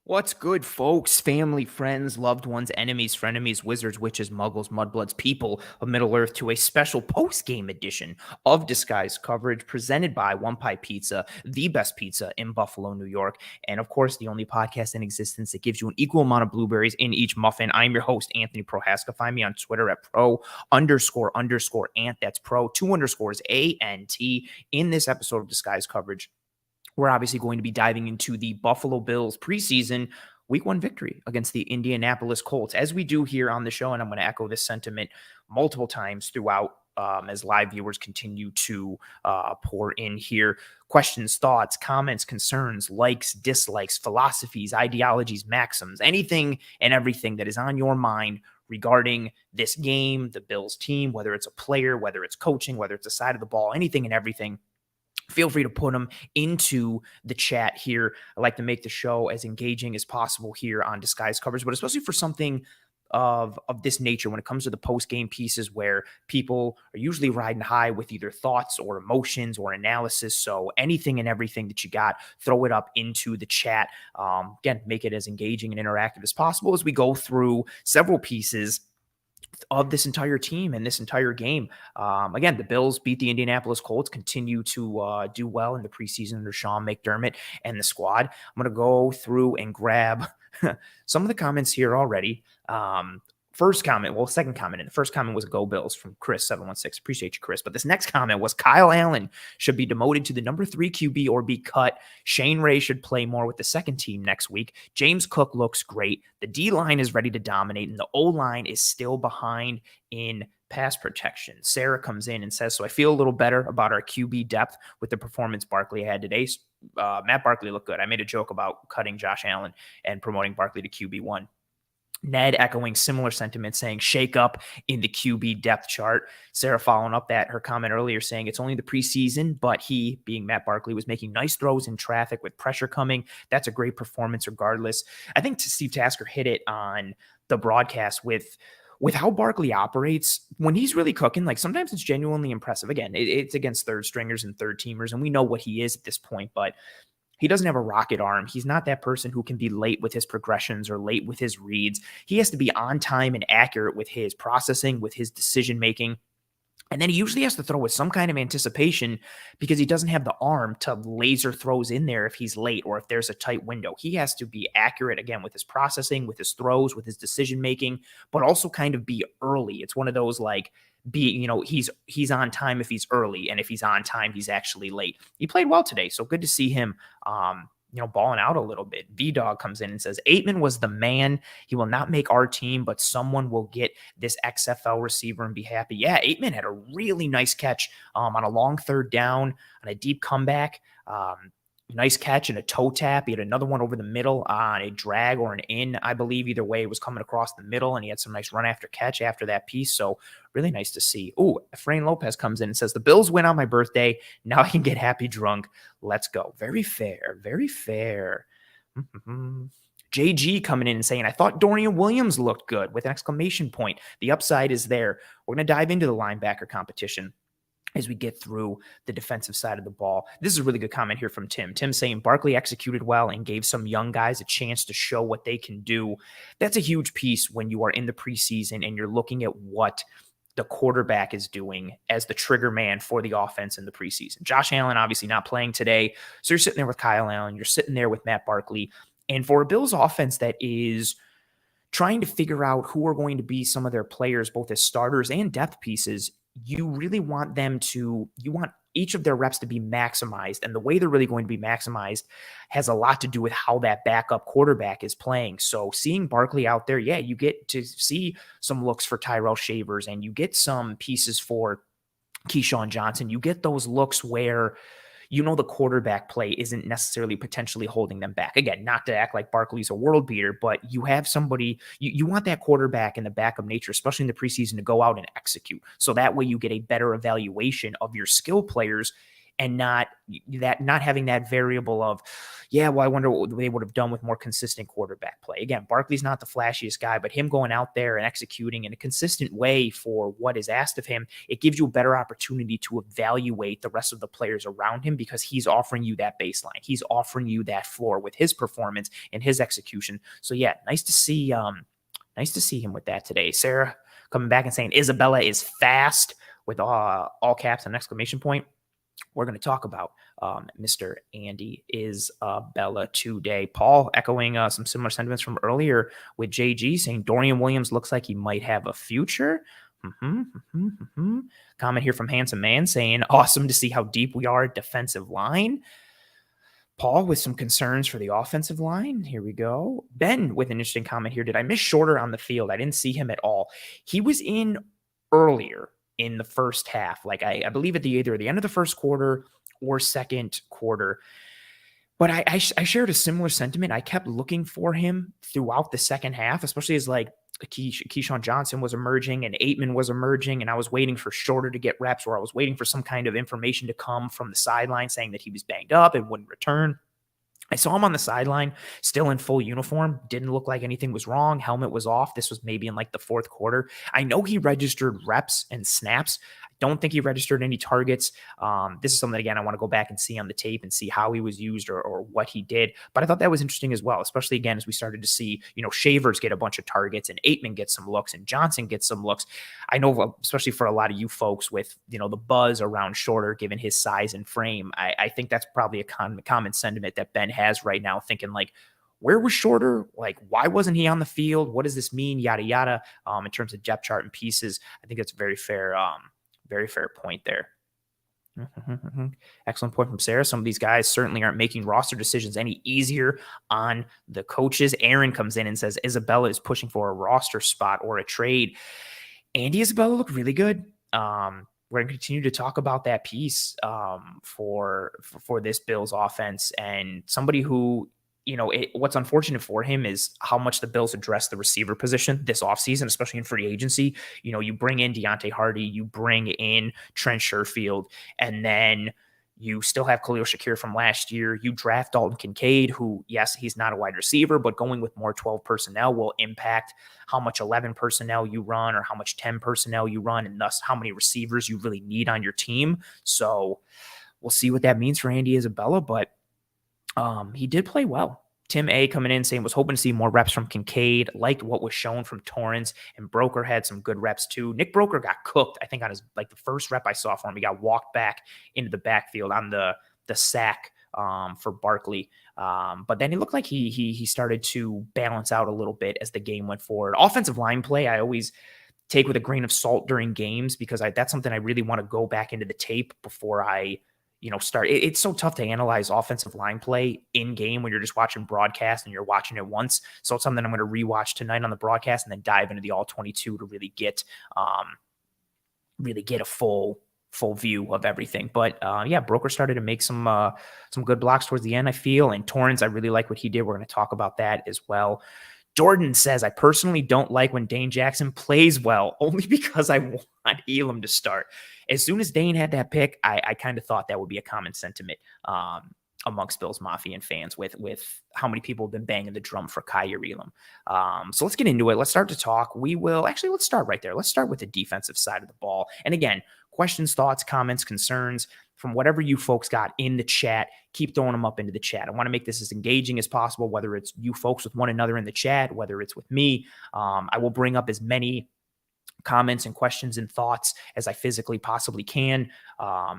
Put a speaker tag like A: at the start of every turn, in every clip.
A: What's good, folks? Family, friends, loved ones, enemies, frenemies, wizards, witches, muggles, mudbloods, people of Middle Earth to a special post-game edition of Disguised Coverage presented by One Pie Pizza, the best pizza in Buffalo, New York. And of course, the only podcast in existence that gives you an equal amount of blueberries in each muffin. I'm your host, Anthony Prohaska. Find me on Twitter at pro__ant. That's pro, two underscores, A-N-T. In this episode of Disguised Coverage, we're obviously going to be diving into the Buffalo Bills preseason week one victory against the Indianapolis Colts, as we do here on the show. And I'm going to echo this sentiment multiple times throughout as live viewers continue to pour in here. Questions, thoughts, comments, concerns, likes, dislikes, philosophies, ideologies, maxims, anything and everything that is on your mind regarding this game, the Bills team, whether it's a player, whether it's coaching, whether it's a side of the ball, anything and everything. Feel free to put them into the chat here. I like to make the show as engaging as possible here on Disguised Coverage, but especially for something of this nature when it comes to the post-game pieces where people are usually riding high with either thoughts or emotions or analysis. So anything and everything that you got, throw it up into the chat. Again, make it as engaging and interactive as possible as we go through several pieces of this entire team and this entire game. Again, the Bills beat the Indianapolis Colts, continue to do well in the preseason under Sean McDermott and the squad. I'm going to go through and grab some of the comments here already. Second comment, and the first comment was Go Bills from Chris716. Appreciate you, Chris. But this next comment was Kyle Allen should be demoted to the number 3 QB or be cut. Shane Ray should play more with the second team next week. James Cook looks great. The D-line is ready to dominate, and the O-line is still behind in pass protection. Sarah comes in and says, so I feel a little better about our QB depth with the performance Barkley had today. Matt Barkley looked good. I made a joke about cutting Josh Allen and promoting Barkley to QB1. Ned echoing similar sentiment, saying shake up in the QB depth chart. Sarah following up that her comment earlier saying it's only the preseason, but he, being Matt Barkley, was making nice throws in traffic with pressure coming. That's a great performance regardless. I think Steve Tasker hit it on the broadcast with how Barkley operates when he's really cooking. Like sometimes it's genuinely impressive. Again, it's against third stringers and third teamers, and we know what he is at this point, but he doesn't have a rocket arm. He's not that person who can be late with his progressions or late with his reads. He has to be on time and accurate with his processing, with his decision-making. And then he usually has to throw with some kind of anticipation because he doesn't have the arm to laser throws in there if he's late or if there's a tight window. He has to be accurate, again, with his processing, with his throws, with his decision-making, but also kind of be early. It's one of those like, he's on time if he's early, and if he's on time, he's actually late. He played well today, so good to see him balling out a little bit. V-Dog comes in and says, Aitman was the man. He will not make our team, but someone will get this XFL receiver and be happy. Yeah, Aitman had a really nice catch on a long third down, on a deep comeback. Nice catch and a toe tap. He had another one over the middle on a drag or an in, I believe. Either way, it was coming across the middle, and he had some nice run after catch after that piece. So really nice to see. Ooh, Efrain Lopez comes in and says, the Bills win on my birthday. Now I can get happy drunk. Let's go. Very fair. Very fair. JG coming in and saying, I thought Dorian Williams looked good with an exclamation point. The upside is there. We're going to dive into the linebacker competition as we get through the defensive side of the ball. This is a really good comment here from Tim. Tim saying Barkley executed well and gave some young guys a chance to show what they can do. That's a huge piece when you are in the preseason and you're looking at what the quarterback is doing as the trigger man for the offense in the preseason. Josh Allen obviously not playing today. So you're sitting there with Kyle Allen. You're sitting there with Matt Barkley. And for a Bills offense that is trying to figure out who are going to be some of their players, both as starters and depth pieces, you really want each of their reps to be maximized. And the way they're really going to be maximized has a lot to do with how that backup quarterback is playing. So seeing Barkley out there, yeah, you get to see some looks for Tyrell Shavers and you get some pieces for Keyshawn Johnson. You get those looks where the quarterback play isn't necessarily potentially holding them back. Again, not to act like Barkley's a world beater, but you have somebody, you want that quarterback in the backup nature, especially in the preseason, to go out and execute. So that way you get a better evaluation of your skill players and not having that variable of, yeah, well, I wonder what they would have done with more consistent quarterback play. Again, Barkley's not the flashiest guy, but him going out there and executing in a consistent way for what is asked of him, it gives you a better opportunity to evaluate the rest of the players around him because he's offering you that baseline. He's offering you that floor with his performance and his execution. So yeah, nice to see him with that today. Sarah coming back and saying Isabella is fast with all caps and exclamation point. We're going to talk about Mr. Andy Isabella today. Paul echoing some similar sentiments from earlier with JG saying Dorian Williams looks like he might have a future. Comment here from Handsome Man saying awesome to see how deep we are at defensive line. Paul with some concerns for the offensive line. Here we go. Ben with an interesting comment here. Did I miss Shorter on the field? I didn't see him at all. He was in earlier in the first half. Like I believe at either the end of the first quarter or second quarter. But I shared a similar sentiment. I kept looking for him throughout the second half, especially as like Keyshawn Johnson was emerging and Aitman was emerging, and I was waiting for Shorter to get reps, or I was waiting for some kind of information to come from the sideline saying that he was banged up and wouldn't return. I saw him on the sideline, still in full uniform. Didn't look like anything was wrong. Helmet was off. This was maybe in like the fourth quarter. I know he registered reps and snaps. Don't think he registered any targets. This is something, again, I want to go back and see on the tape and see how he was used or what he did. But I thought that was interesting as well, especially, again, as we started to see, Shavers get a bunch of targets and Aitman gets some looks and Johnson gets some looks. I know, especially for a lot of you folks with, the buzz around Shorter, given his size and frame, I think that's probably a common sentiment that Ben has right now, thinking like, where was Shorter? Like, why wasn't he on the field? What does this mean? Yada, yada. In terms of depth chart and pieces, I think that's very fair point there. Excellent point from Sarah. Some of these guys certainly aren't making roster decisions any easier on the coaches. Aaron comes in and says Isabella is pushing for a roster spot or a trade. Andy Isabella looked really good. We're going to continue to talk about that piece for this Bills offense, and somebody who, what's unfortunate for him is how much the Bills address the receiver position this offseason, especially in free agency. You bring in Deontay Hardy, you bring in Trent Sherfield, and then you still have Khalil Shakir from last year. You draft Dalton Kincaid, who, yes, he's not a wide receiver, but going with more 12 personnel will impact how much 11 personnel you run or how much 10 personnel you run, and thus how many receivers you really need on your team. So we'll see what that means for Andy Isabella, but he did play well. Tim A coming in saying was hoping to see more reps from Kincaid, liked what was shown from Torrence, and Broker had some good reps too. Nick Broker got cooked, I think, on his the first rep I saw for him. He got walked back into the backfield on the sack for Barkley. But then it looked like he started to balance out a little bit as the game went forward. Offensive line play, I always take with a grain of salt during games because that's something I really want to go back into the tape before I start. It's so tough to analyze offensive line play in game when you're just watching broadcast and you're watching it once. So it's something I'm going to rewatch tonight on the broadcast and then dive into the all 22 to really get a full view of everything. But Broker started to make some good blocks towards the end, I feel. And Torrence, I really like what he did. We're going to talk about that as well. Jordan says, I personally don't like when Dane Jackson plays well, only because I want Elam to start. As soon as Dane had that pick, I kind of thought that would be a common sentiment amongst Bills Mafia and fans with how many people have been banging the drum for Kaiir Elam. So let's get into it. Let's start to talk. Let's start right there. Let's start with the defensive side of the ball. And again, questions, thoughts, comments, concerns from whatever you folks got in the chat, keep throwing them up into the chat. I want to make this as engaging as possible, whether it's you folks with one another in the chat, whether it's with me. I will bring up as many comments and questions and thoughts as I physically possibly can.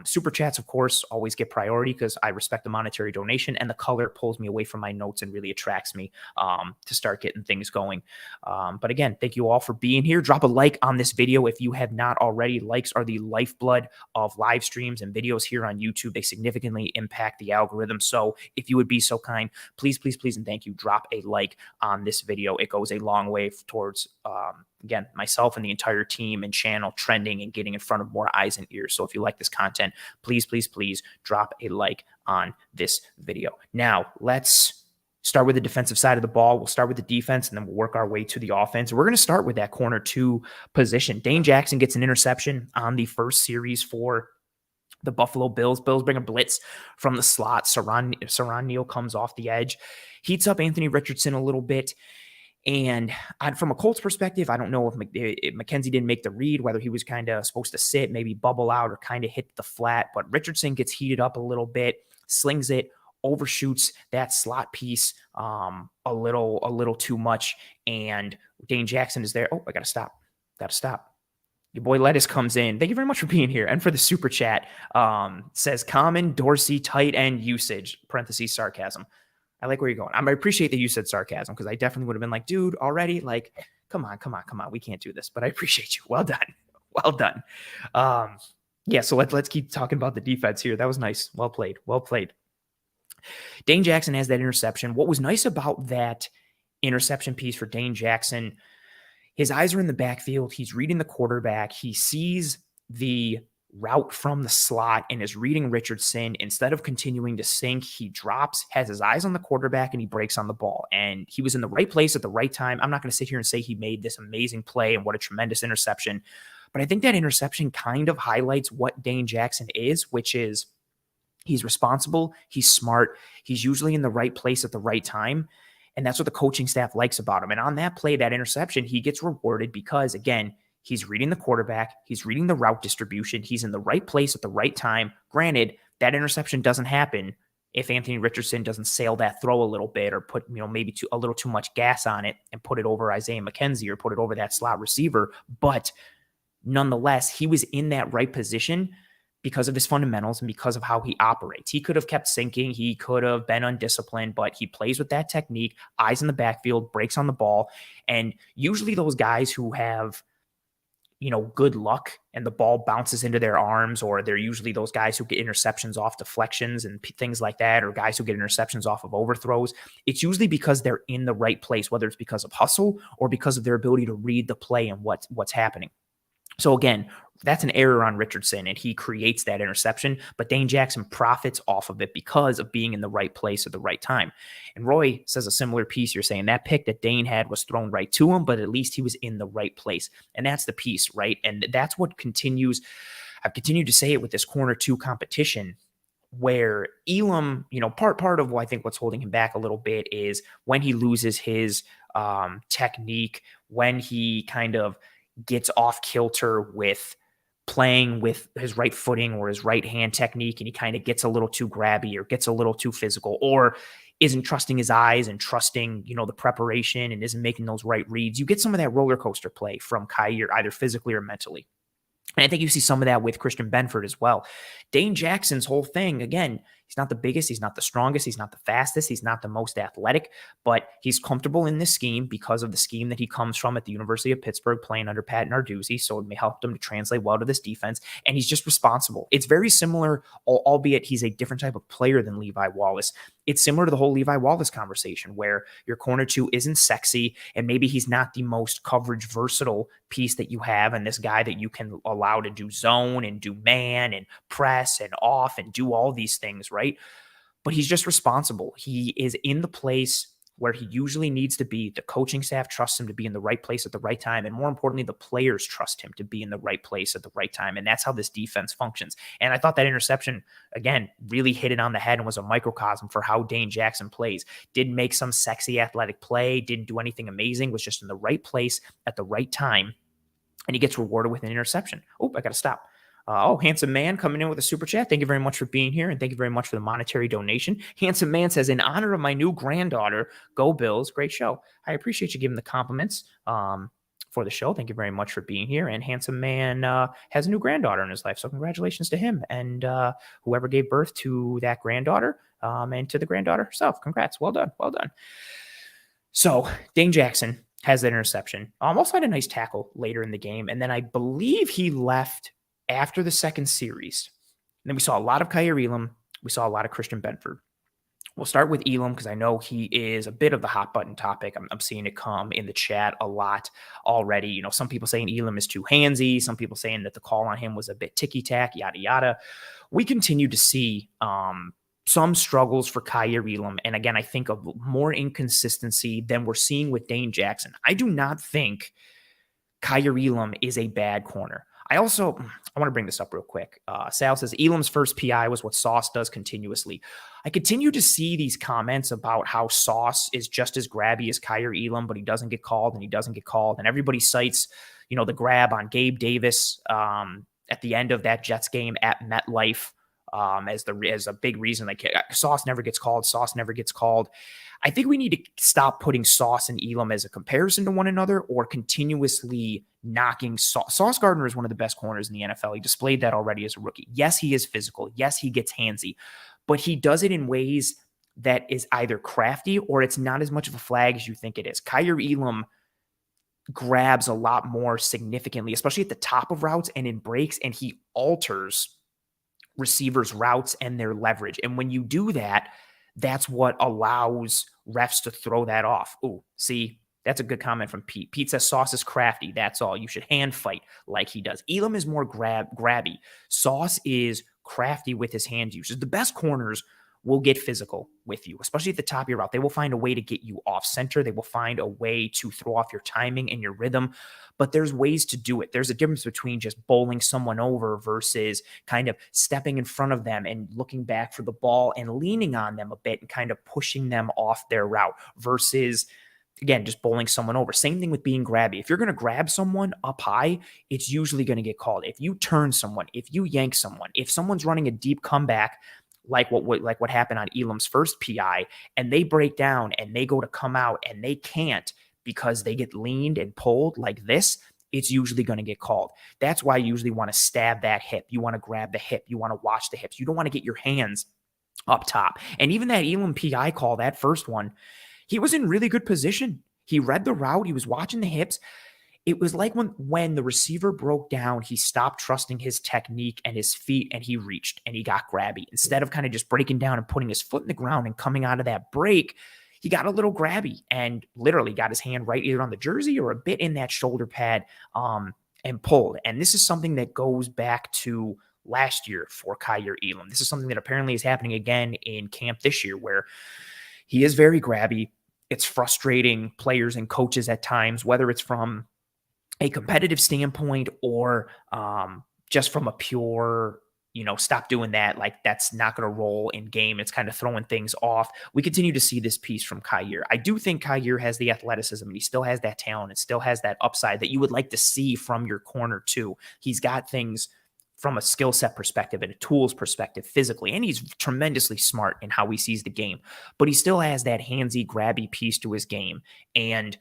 A: Super chats, of course, always get priority because I respect the monetary donation, and the color pulls me away from my notes and really attracts me to start getting things going. But again, thank you all for being here. Drop a like on this video if you have not already. Likes are the lifeblood of live streams and videos here on YouTube. They significantly impact the algorithm. So if you would be so kind, please, please, please, and thank you, drop a like on this video. It goes a long way towards again, myself and the entire team and channel trending and getting in front of more eyes and ears. So if you like this content, please, please, please drop a like on this video. Now, let's start with the defensive side of the ball. We'll start with the defense, and then we'll work our way to the offense. We're going to start with that corner 2 position. Dane Jackson gets an interception on the first series for the Buffalo Bills. Bills bring a blitz from the slot. Saran Neal comes off the edge, heats up Anthony Richardson a little bit. And from a Colts perspective, I don't know if McKenzie didn't make the read, whether he was kind of supposed to sit, maybe bubble out, or kind of hit the flat. But Richardson gets heated up a little bit, slings it, overshoots that slot piece a little too much. And Dane Jackson is there. Oh, I got to stop. Your boy Lettuce comes in. Thank you very much for being here. And for the super chat, says common Dorsey tight end usage, parentheses sarcasm. I like where you're going. I appreciate that you said sarcasm, because I definitely would have been like, dude, already? Like, come on. We can't do this. But I appreciate you. Well done. Yeah, so let's keep talking about the defense here. That was nice. Well played. Dane Jackson has that interception. What was nice about that interception piece for Dane Jackson, his eyes are in the backfield. He's reading the quarterback. He sees the route from the slot and is reading Richardson. Instead of continuing to sink, he drops, has his eyes on the quarterback, and he breaks on the ball. And he was in the right place at the right time. I'm not going to sit here and say he made this amazing play and what a tremendous interception, but I think that interception kind of highlights what Dane Jackson is, which is he's responsible, he's smart, he's usually in the right place at the right time. And that's what the coaching staff likes about him. And on that play, that interception, he gets rewarded because, again, he's reading the quarterback, he's reading the route distribution, he's in the right place at the right time. Granted, that interception doesn't happen if Anthony Richardson doesn't sail that throw a little bit, or put, maybe a little too much gas on it and put it over Isaiah McKenzie, or put it over that slot receiver. But nonetheless, he was in that right position because of his fundamentals and because of how he operates. He could have kept sinking. He could have been undisciplined, but he plays with that technique, eyes in the backfield, breaks on the ball. And usually those guys who have, good luck and the ball bounces into their arms, or they're usually those guys who get interceptions off deflections and things like that, or guys who get interceptions off of overthrows. It's usually because they're in the right place, whether it's because of hustle or because of their ability to read the play and what's happening. So again, that's an error on Richardson, and he creates that interception, but Dane Jackson profits off of it because of being in the right place at the right time. And Roy says a similar piece. You're saying that pick that Dane had was thrown right to him, but at least he was in the right place. And that's the piece, right? And that's what continues. I've continued to say it with this corner two competition, where Elam, part of I think what's holding him back a little bit is when he loses his technique, when he kind of gets off kilter with playing with his right footing or his right hand technique, and he kind of gets a little too grabby or gets a little too physical, or isn't trusting his eyes and trusting, the preparation, and isn't making those right reads. You get some of that roller coaster play from Kyer, either physically or mentally. And I think you see some of that with Christian Benford as well. Dane Jackson's whole thing, again, he's not the biggest, he's not the strongest, he's not the fastest, he's not the most athletic, but he's comfortable in this scheme because of the scheme that he comes from at the University of Pittsburgh, playing under Pat Narduzzi. So it may help him to translate well to this defense. And he's just responsible. It's very similar, albeit he's a different type of player than Levi Wallace. It's similar to the whole Levi Wallace conversation, where your corner two isn't sexy, and maybe he's not the most coverage versatile piece that you have, and this guy that you can allow to do zone and do man and press and off and do all these things, right? But he's just responsible. He is in the place where he usually needs to be. The coaching staff trusts him to be in the right place at the right time. And more importantly, the players trust him to be in the right place at the right time. And that's how this defense functions. And I thought that interception, again, really hit it on the head and was a microcosm for how Dane Jackson plays. Didn't make some sexy athletic play, didn't do anything amazing, was just in the right place at the right time. And he gets rewarded with an interception. Oh, I got to stop. Handsome Man coming in with a super chat. Thank you very much for being here, and thank you very much for the monetary donation. Handsome Man says, in honor of my new granddaughter, go Bills. Great show. I appreciate you giving the compliments for the show. Thank you very much for being here. And Handsome Man has a new granddaughter in his life, so congratulations to him and whoever gave birth to that granddaughter and to the granddaughter herself. Congrats. Well done. So Dane Jackson has that interception. Also had a nice tackle later in the game, and then I believe he left after the second series. And then we saw a lot of Kyer Elam. We saw a lot of Christian Benford. We'll start with Elam because I know he is a bit of the hot button topic. I'm seeing it come in the chat a lot already. Some people saying Elam is too handsy. Some people saying that the call on him was a bit ticky-tack, yada, yada. We continue to see some struggles for Kyer Elam. And again, I think of more inconsistency than we're seeing with Dane Jackson. I do not think Kyer Elam is a bad corner. I want to bring this up real quick. Sal says Elam's first PI was what Sauce does continuously. I continue to see these comments about how Sauce is just as grabby as Kyer Elam, but he doesn't get called and he doesn't get called. And everybody cites, the grab on Gabe Davis at the end of that Jets game at MetLife as a big reason. Like Sauce never gets called. Sauce never gets called. I think we need to stop putting Sauce and Elam as a comparison to one another or continuously knocking Sauce. Sauce Gardner is one of the best corners in the NFL. He displayed that already as a rookie. Yes, he is physical. Yes, he gets handsy, but he does it in ways that is either crafty or it's not as much of a flag as you think it is. Kyer Elam grabs a lot more significantly, especially at the top of routes and in breaks, and he alters receivers' routes and their leverage. And when you do that, that's what allows refs to throw that off. Ooh, see, that's a good comment from Pete. Pete says Sauce is crafty. That's all. You should hand fight like he does. Elam is more grabby. Sauce is crafty with his hand usage. The best corners will get physical with you, especially at the top of your route. They will find a way to get you off center. They will find a way to throw off your timing and your rhythm, but there's ways to do it. There's a difference between just bowling someone over versus kind of stepping in front of them and looking back for the ball and leaning on them a bit and kind of pushing them off their route versus, again, just bowling someone over. Same thing with being grabby. If you're going to grab someone up high, it's usually going to get called. If you turn someone, if you yank someone, if someone's running a deep comeback, like what happened on Elam's first PI, and they break down and they go to come out and they can't because they get leaned and pulled like this, it's usually going to get called. That's why you usually want to stab that hip. You want to grab the hip. You want to watch the hips. You don't want to get your hands up top. And even that Elam PI call, that first one, he was in really good position. He read the route. He was watching the hips. It was like when the receiver broke down, he stopped trusting his technique and his feet, and he reached and he got grabby. Instead of kind of just breaking down and putting his foot in the ground and coming out of that break, he got a little grabby and literally got his hand right either on the jersey or a bit in that shoulder pad and pulled. And this is something that goes back to last year for Kyer Elam. This is something that apparently is happening again in camp this year where he is very grabby. It's frustrating players and coaches at times, whether it's from a competitive standpoint or just from a pure, stop doing that. Like that's not going to roll in game. It's kind of throwing things off. We continue to see this piece from Kyer. I do think Kyer has the athleticism. He still has that talent. It still has that upside that you would like to see from your corner too. He's got things from a skill set perspective and a tools perspective physically, and he's tremendously smart in how he sees the game, but he still has that handsy, grabby piece to his game. And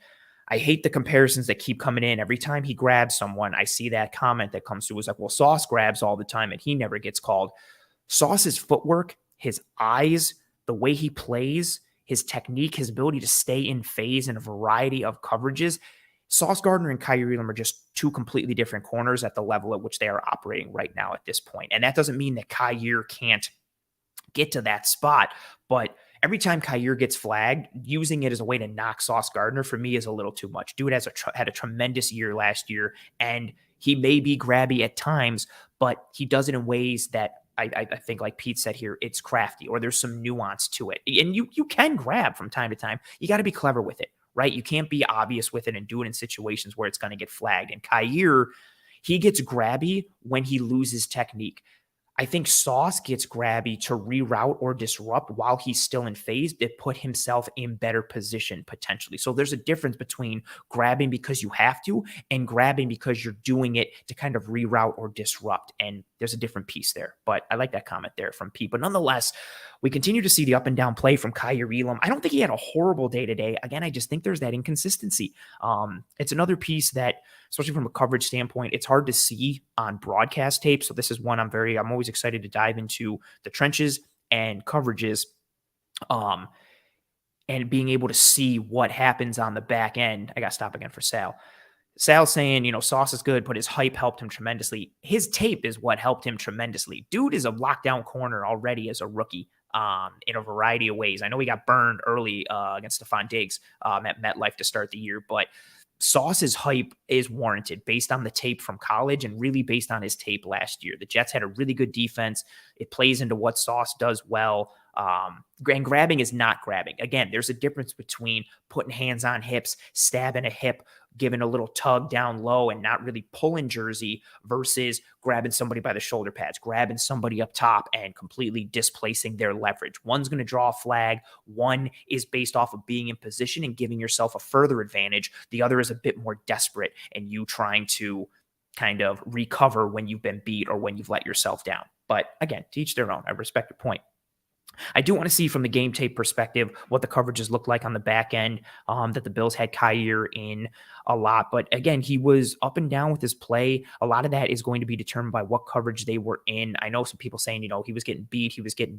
A: I hate the comparisons that keep coming in. Every time he grabs someone, I see that comment that comes through. It's like, well, Sauce grabs all the time and he never gets called. Sauce's footwork, his eyes, the way he plays, his technique, his ability to stay in phase in a variety of coverages. Sauce Gardner and Kyer Elam are just two completely different corners at the level at which they are operating right now at this point. And that doesn't mean that Kyer can't get to that spot, but every time Kyer gets flagged, using it as a way to knock Sauce Gardner for me is a little too much. Dude had a tremendous year last year, and he may be grabby at times, but he does it in ways that I think, like Pete said here, it's crafty or there's some nuance to it. And you can grab from time to time. You got to be clever with it, right? You can't be obvious with it and do it in situations where it's going to get flagged. And Kyer, he gets grabby when he loses technique. I think Sauce gets grabby to reroute or disrupt while he's still in phase to put himself in better position potentially. So there's a difference between grabbing because you have to and grabbing because you're doing it to kind of reroute or disrupt. And there's a different piece there. But I like that comment there from Pete. But nonetheless, we continue to see the up and down play from Kyer Elam. I don't think he had a horrible day today. Again, I just think there's that inconsistency. It's another piece that, especially from a coverage standpoint, it's hard to see on broadcast tape. So this is one I'm always excited to dive into the trenches and coverages and being able to see what happens on the back end. I got to stop again for Sal. Sal's saying, Sauce is good, but his hype helped him tremendously. His tape is what helped him tremendously. Dude is a lockdown corner already as a rookie in a variety of ways. I know he got burned early against Stephon Diggs at MetLife to start the year, but Sauce's hype is warranted based on the tape from college and really based on his tape last year. The Jets had a really good defense. It plays into what Sauce does well. And grabbing is not grabbing. Again, there's a difference between putting hands on hips, stabbing a hip, giving a little tug down low and not really pulling jersey versus grabbing somebody by the shoulder pads, grabbing somebody up top and completely displacing their leverage. One's going to draw a flag. One is based off of being in position and giving yourself a further advantage. The other is a bit more desperate and you trying to kind of recover when you've been beat or when you've let yourself down. But again, to each their own. I respect your point. I do want to see from the game tape perspective what the coverages look like on the back end, that the Bills had Kaiir in a lot. But again, he was up and down with his play. A lot of that is going to be determined by what coverage they were in. I know some people saying, he was getting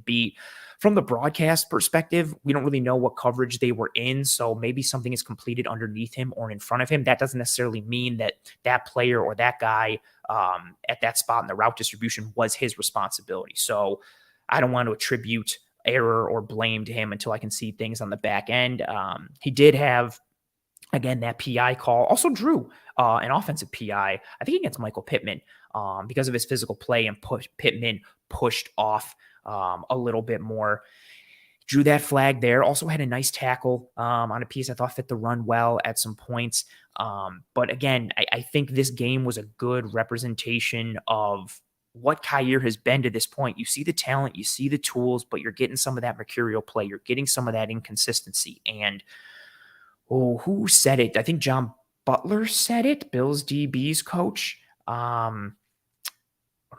A: beat. From the broadcast perspective, we don't really know what coverage they were in. So maybe something is completed underneath him or in front of him. That doesn't necessarily mean that that player or that guy at that spot in the route distribution was his responsibility. So I don't want to attribute error or blame to him until I can see things on the back end. He did have, again, that PI call. Also drew an offensive PI, I think against Michael Pittman, because of his physical play, and Pittman pushed off a little bit more. Drew that flag there. Also had a nice tackle on a piece I thought fit the run well at some points. But again, I think this game was a good representation of what Kaiir has been to this point. You see the talent, you see the tools, but you're getting some of that mercurial play. You're getting some of that inconsistency. And who said it? I think John Butler said it, Bills DB's coach.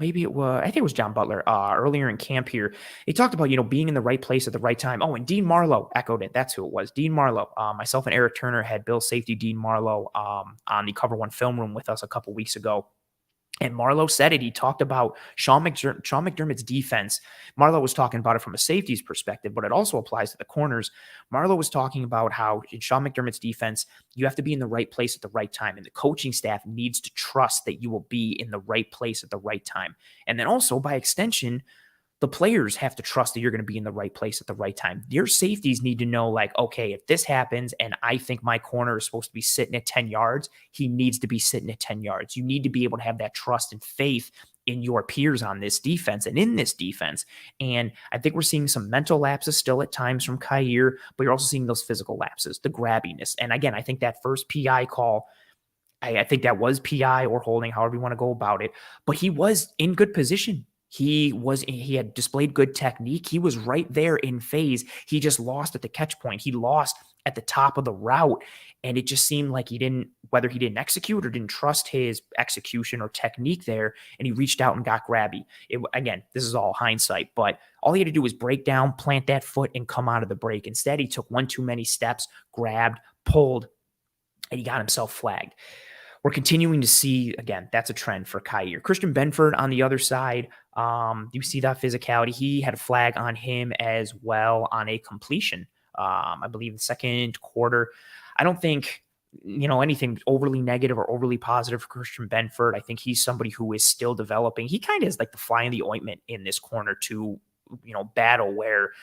A: Maybe it was, I think it was John Butler earlier in camp here. He talked about, being in the right place at the right time. Oh, and Dean Marlowe echoed it. That's who it was. Dean Marlowe. Myself and Eric Turner had Bills safety Dean Marlowe on the Cover One film room with us a couple weeks ago. And Marlowe said it. He talked about Sean McDermott's defense. Marlowe was talking about it from a safety's perspective, but it also applies to the corners. Marlowe was talking about how in Sean McDermott's defense, you have to be in the right place at the right time. And the coaching staff needs to trust that you will be in the right place at the right time. And then also, by extension, the players have to trust that you're going to be in the right place at the right time. Your safeties need to know, like, okay, if this happens and I think my corner is supposed to be sitting at 10 yards, he needs to be sitting at 10 yards. You need to be able to have that trust and faith in your peers on this defense and in this defense. And I think we're seeing some mental lapses still at times from Kaiir, but you're also seeing those physical lapses, the grabbiness. And again, I think that first PI call, I think that was PI or holding, however you want to go about it, but he was in good position. He had displayed good technique. He was right there in phase. He just lost at the catch point. He lost at the top of the route. And it just seemed like whether he didn't execute or didn't trust his execution or technique there, and he reached out and got grabby. Again, this is all hindsight, but all he had to do was break down, plant that foot, and come out of the break. Instead, he took one too many steps, grabbed, pulled, and he got himself flagged. We're continuing to see, again, that's a trend for Kaiir. Christian Benford on the other side, you see that physicality. He had a flag on him as well on a completion, I believe in the second quarter. I don't think, anything overly negative or overly positive for Christian Benford. I think he's somebody who is still developing. He kind of is like the fly in the ointment in this corner to, battle, where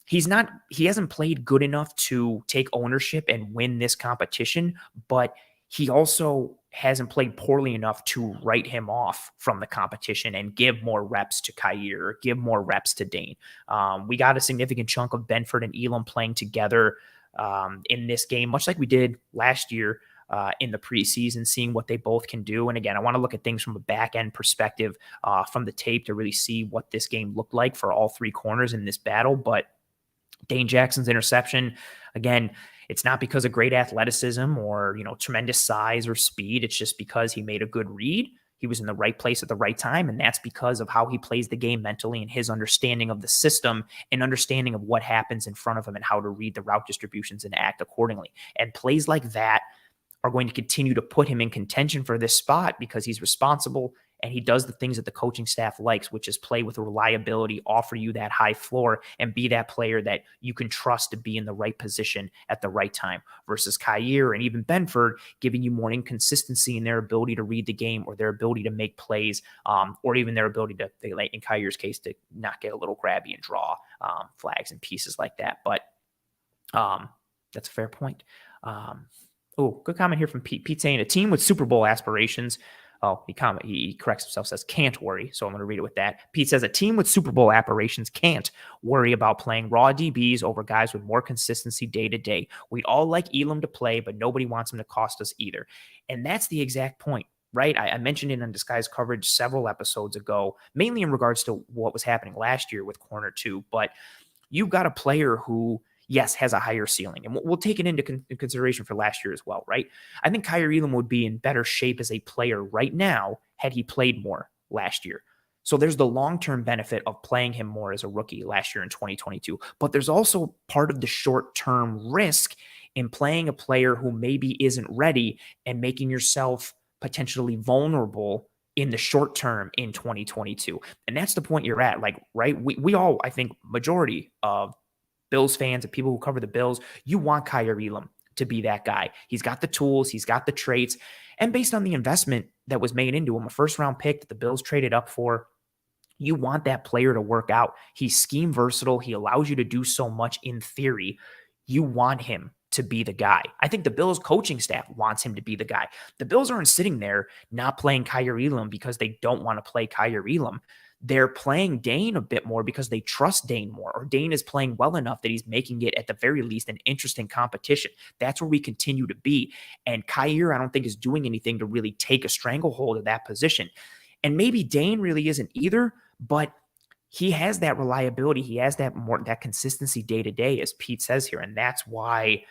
A: he hasn't played good enough to take ownership and win this competition, but he also hasn't played poorly enough to write him off from the competition and give more reps to Kaiir or give more reps to Dane. We got a significant chunk of Benford and Elam playing together in this game, much like we did last year in the preseason, seeing what they both can do. And again, I want to look at things from a back end perspective from the tape to really see what this game looked like for all three corners in this battle. But Dane Jackson's interception, again, it's not because of great athleticism or, tremendous size or speed. It's just because he made a good read. He was in the right place at the right time. And that's because of how he plays the game mentally and his understanding of the system and understanding of what happens in front of him and how to read the route distributions and act accordingly. And plays like that are going to continue to put him in contention for this spot because he's responsible and he does the things that the coaching staff likes, which is play with reliability, offer you that high floor, and be that player that you can trust to be in the right position at the right time, versus Kaiir and even Benford giving you more inconsistency in their ability to read the game or their ability to make plays, or even their ability to, in Kaiir's case, to not get a little grabby and draw flags and pieces like that. But that's a fair point. Good comment here from Pete. Pete saying a team with Super Bowl aspirations Oh, he corrects himself, says can't worry. So I'm going to read it with that. Pete says a team with Super Bowl aspirations can't worry about playing raw DBs over guys with more consistency day to day. We'd all like Elam to play, but nobody wants him to cost us either. And that's the exact point, right? I mentioned it on Disguise coverage several episodes ago, mainly in regards to what was happening last year with corner 2. But you've got a player who, yes, has a higher ceiling. And we'll take it into consideration for last year as well, right? I think Kaiir Elam would be in better shape as a player right now had he played more last year. So there's the long-term benefit of playing him more as a rookie last year in 2022. But there's also part of the short-term risk in playing a player who maybe isn't ready and making yourself potentially vulnerable in the short term in 2022. And that's the point you're at. Like, right? We all, I think, majority of Bills fans and people who cover the Bills, you want Kaiir Elam to be that guy. He's got the tools, he's got the traits. And based on the investment that was made into him, a first-round pick that the Bills traded up for, you want that player to work out. He's scheme versatile. He allows you to do so much in theory. You want him to be the guy. I think the Bills coaching staff wants him to be the guy. The Bills aren't sitting there not playing Kaiir Elam because they don't want to play Kaiir Elam. They're playing Dane a bit more because they trust Dane more, or Dane is playing well enough that he's making it at the very least an interesting competition. That's where we continue to be. And Kaiir, I don't think, is doing anything to really take a stranglehold of that position. And maybe Dane really isn't either, but he has that reliability. He has that consistency day to day, as Pete says here. And that's why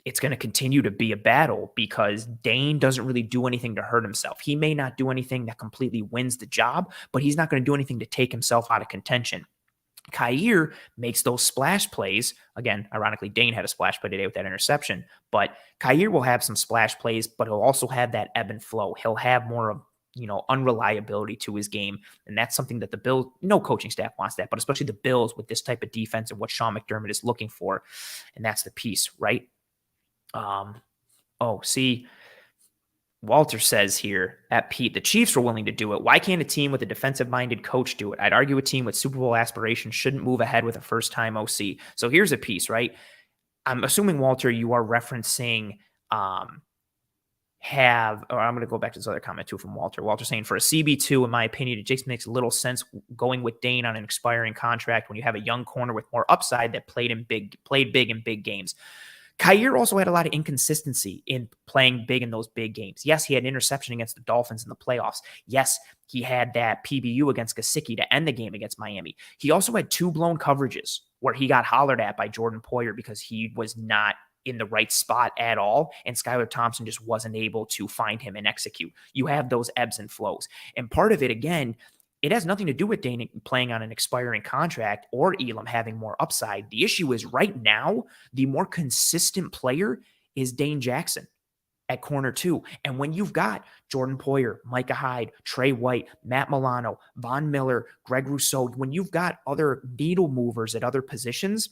A: it's going to continue to be a battle, because Dane doesn't really do anything to hurt himself. He may not do anything that completely wins the job, but he's not going to do anything to take himself out of contention. Kaiir makes those splash plays. Again, ironically, Dane had a splash play today with that interception, but Kaiir will have some splash plays, but he'll also have that ebb and flow. He'll have more of, unreliability to his game. And that's something that the Bills, no coaching staff wants that, but especially the Bills with this type of defense and what Sean McDermott is looking for. And that's the piece, right? Walter says here at Pete, the Chiefs were willing to do it. Why can't a team with a defensive-minded coach do it? I'd argue a team with Super Bowl aspirations shouldn't move ahead with a first-time OC. So here's a piece, right? I'm assuming, Walter, you are referencing I'm going to go back to this other comment too from Walter. Walter saying, for a CB2, in my opinion, it just makes little sense going with Dane on an expiring contract when you have a young corner with more upside that played big in big games. Kaiir also had a lot of inconsistency in playing big in those big games. Yes, he had an interception against the Dolphins in the playoffs. Yes, he had that PBU against Gesicki to end the game against Miami. He also had 2 blown coverages where he got hollered at by Jordan Poyer because he was not in the right spot at all, and Skylar Thompson just wasn't able to find him and execute. You have those ebbs and flows. And part of it, again, it has nothing to do with Dane playing on an expiring contract or Elam having more upside. The issue is right now, the more consistent player is Dane Jackson at corner 2. And when you've got Jordan Poyer, Micah Hyde, Trey White, Matt Milano, Von Miller, Greg Rousseau, when you've got other needle movers at other positions,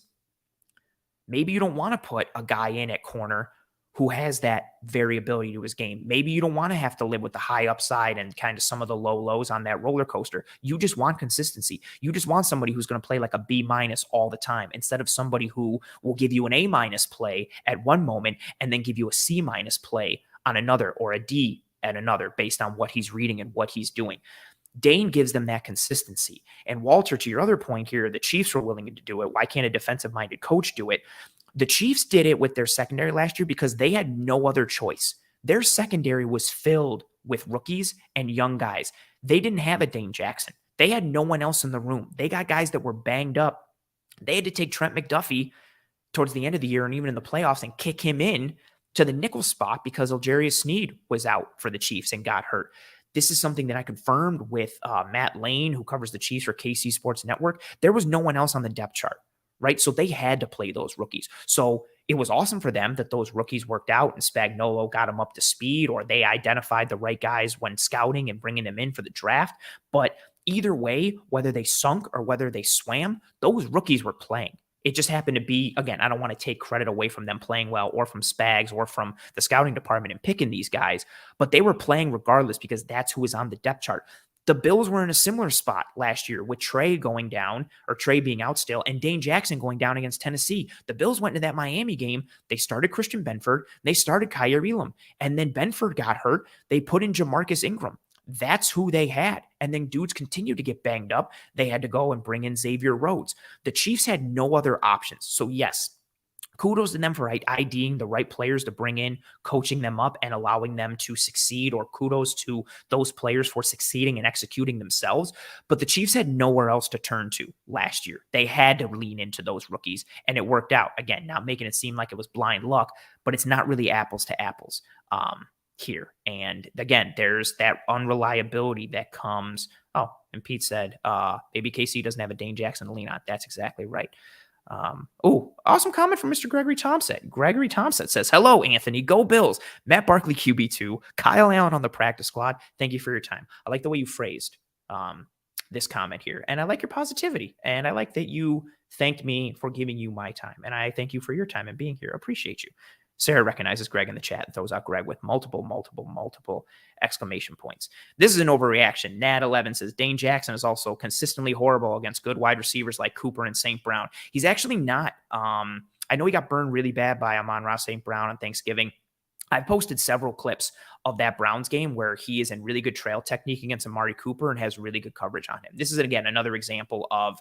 A: maybe you don't want to put a guy in at corner who has that variability to his game. Maybe you don't want to have to live with the high upside and kind of some of the low lows on that roller coaster. You just want consistency. You just want somebody who's going to play like a B- all the time, instead of somebody who will give you an A- play at one moment and then give you a C- play on another, or a D at another, based on what he's reading and what he's doing. Dane gives them that consistency. And Walter, to your other point here, the Chiefs were willing to do it. Why can't a defensive-minded coach do it? The Chiefs did it with their secondary last year because they had no other choice. Their secondary was filled with rookies and young guys. They didn't have a Dane Jackson. They had no one else in the room. They got guys that were banged up. They had to take Trent McDuffie towards the end of the year and even in the playoffs and kick him in to the nickel spot because Algerius Sneed was out for the Chiefs and got hurt. This is something that I confirmed with Matt Lane, who covers the Chiefs for KC Sports Network. There was no one else on the depth chart, right? So they had to play those rookies. So it was awesome for them that those rookies worked out and Spagnuolo got them up to speed, or they identified the right guys when scouting and bringing them in for the draft. But either way, whether they sunk or whether they swam, those rookies were playing. It just happened to be, again, I don't want to take credit away from them playing well or from Spags or from the scouting department and picking these guys, but they were playing regardless because that's who was on the depth chart. The Bills were in a similar spot last year with Trey going down, or Trey being out still, and Dane Jackson going down against Tennessee. The Bills went into that Miami game. They started Christian Benford. They started Kaiir Elam. And then Benford got hurt. They put in Jamarcus Ingram. That's who they had. And then dudes continued to get banged up. They had to go and bring in Xavier Rhodes. The Chiefs had no other options. So yes, kudos to them for IDing the right players to bring in, coaching them up, and allowing them to succeed, or kudos to those players for succeeding and executing themselves. But the Chiefs had nowhere else to turn to last year. They had to lean into those rookies, and it worked out. Again, not making it seem like it was blind luck, but it's not really apples to apples here. And again, there's that unreliability that comes. Oh, and Pete said, maybe KC doesn't have a Dane Jackson to lean on. That's exactly right. Awesome comment from Mr. Gregory Thompson. Gregory Thompson says, hello, Anthony. Go Bills. Matt Barkley, QB2. Kyle Allen on the practice squad. Thank you for your time. I like the way you phrased this comment here. And I like your positivity. And I like that you thanked me for giving you my time. And I thank you for your time and being here. Appreciate you. Sarah recognizes Greg in the chat and throws out Greg with multiple exclamation points. This is an overreaction. Nat11 says Dane Jackson is also consistently horrible against good wide receivers like Cooper and St. Brown. He's actually not. I know he got burned really bad by Amon-Ra St. Brown on Thanksgiving. I've posted several clips of that Browns game where he is in really good trail technique against Amari Cooper and has really good coverage on him. This is, again, another example of,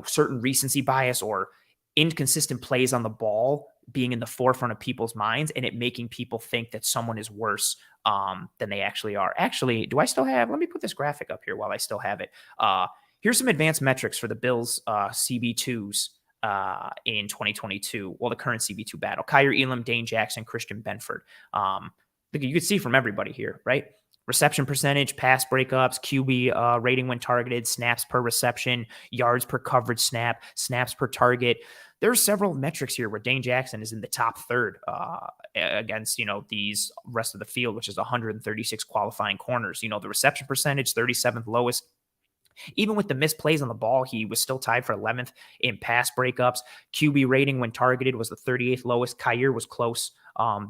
A: certain recency bias or inconsistent plays on the ball being in the forefront of people's minds and it making people think that someone is worse than they actually are. Actually, do I still have, let me put this graphic up here while I still have it. Here's some advanced metrics for the Bills CB2s in 2022. Well, the current CB2 battle. Kyer Elam, Dane Jackson, Christian Benford. You could see from everybody here, right? Reception percentage, pass breakups, QB rating when targeted, snaps per reception, yards per coverage snap, snaps per target. There are several metrics here where Dane Jackson is in the top third against, these rest of the field, which is 136 qualifying corners. The reception percentage, 37th lowest. Even with the missed plays on the ball, he was still tied for 11th in pass breakups. QB rating when targeted was the 38th lowest. Kyer was close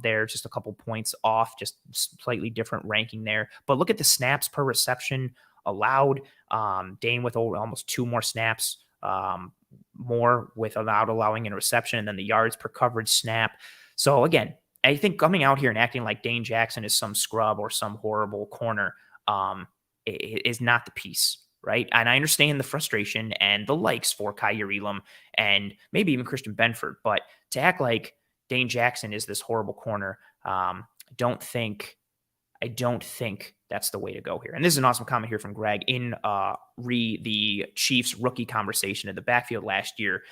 A: there, just a couple points off, just slightly different ranking there. But look at the snaps per reception allowed. Dane with almost 2 more snaps more without allowing a reception, and then the yards per coverage snap. So again, I think coming out here and acting like Dane Jackson is some scrub or some horrible corner is not the piece. Right. And I understand the frustration and the likes for Kyer Elam and maybe even Christian Benford, but to act like Dane Jackson is this horrible corner, I don't think that's the way to go here. And this is an awesome comment here from Greg in the Chiefs rookie conversation in the backfield last year.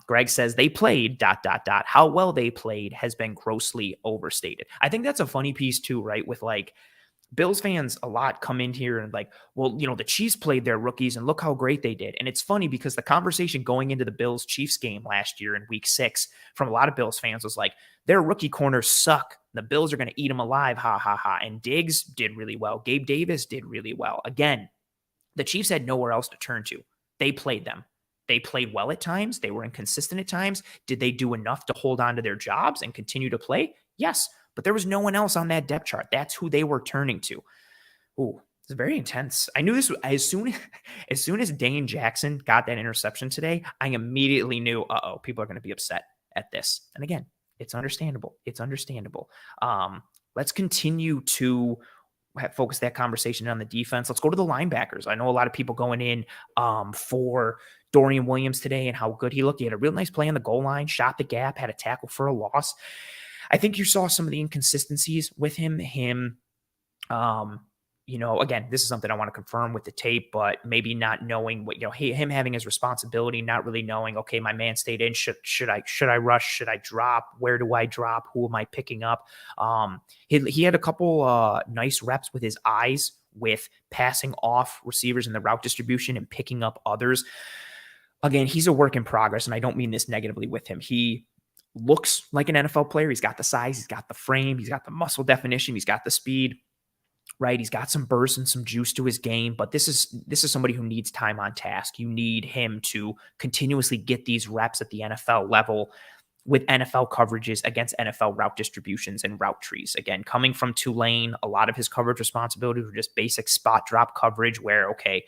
A: Greg says they played ... How well they played has been grossly overstated. I think that's a funny piece too, right? With like, Bills fans a lot come in here and like, well, the Chiefs played their rookies and look how great they did. And it's funny because the conversation going into the Bills Chiefs game last year in week 6 from a lot of Bills fans was like, their rookie corners suck. The Bills are going to eat them alive. Ha, ha, ha. And Diggs did really well. Gabe Davis did really well. Again, the Chiefs had nowhere else to turn to. They played them. They played well at times. They were inconsistent at times. Did they do enough to hold on to their jobs and continue to play? Yes. But there was no one else on that depth chart. That's who they were turning to. Ooh, it's very intense. I knew this as soon as Dane Jackson got that interception today, I immediately knew, people are going to be upset at this. And again, it's understandable. It's understandable. Let's continue to focus that conversation on the defense. Let's go to the linebackers. I know a lot of people going in for Dorian Williams today and how good he looked. He had a real nice play on the goal line, shot the gap, had a tackle for a loss. I think you saw some of the inconsistencies with him. Again, this is something I want to confirm with the tape, but maybe not knowing what, him having his responsibility, not really knowing, okay, my man stayed in. Should I rush? Should I drop? Where do I drop? Who am I picking up? He had a couple nice reps with his eyes with passing off receivers in the route distribution and picking up others. Again, he's a work in progress, and I don't mean this negatively with him. He looks like an NFL player. He's got the size, he's got the frame, he's got the muscle definition, he's got the speed, right? He's got some burst and some juice to his game, but this is somebody who needs time on task. You need him to continuously get these reps at the NFL level with NFL coverages against NFL route distributions and route trees. Again, coming from Tulane, a lot of his coverage responsibilities were just basic spot drop coverage where, okay,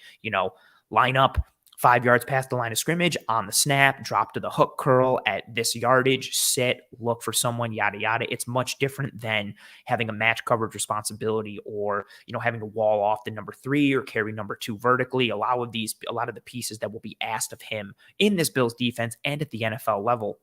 A: line up 5 yards past the line of scrimmage, on the snap, drop to the hook curl at this yardage, sit, look for someone, yada, yada. It's much different than having a match coverage responsibility or, having to wall off the number 3 or carry number 2 vertically. A lot of the pieces that will be asked of him in this Bills defense and at the NFL level.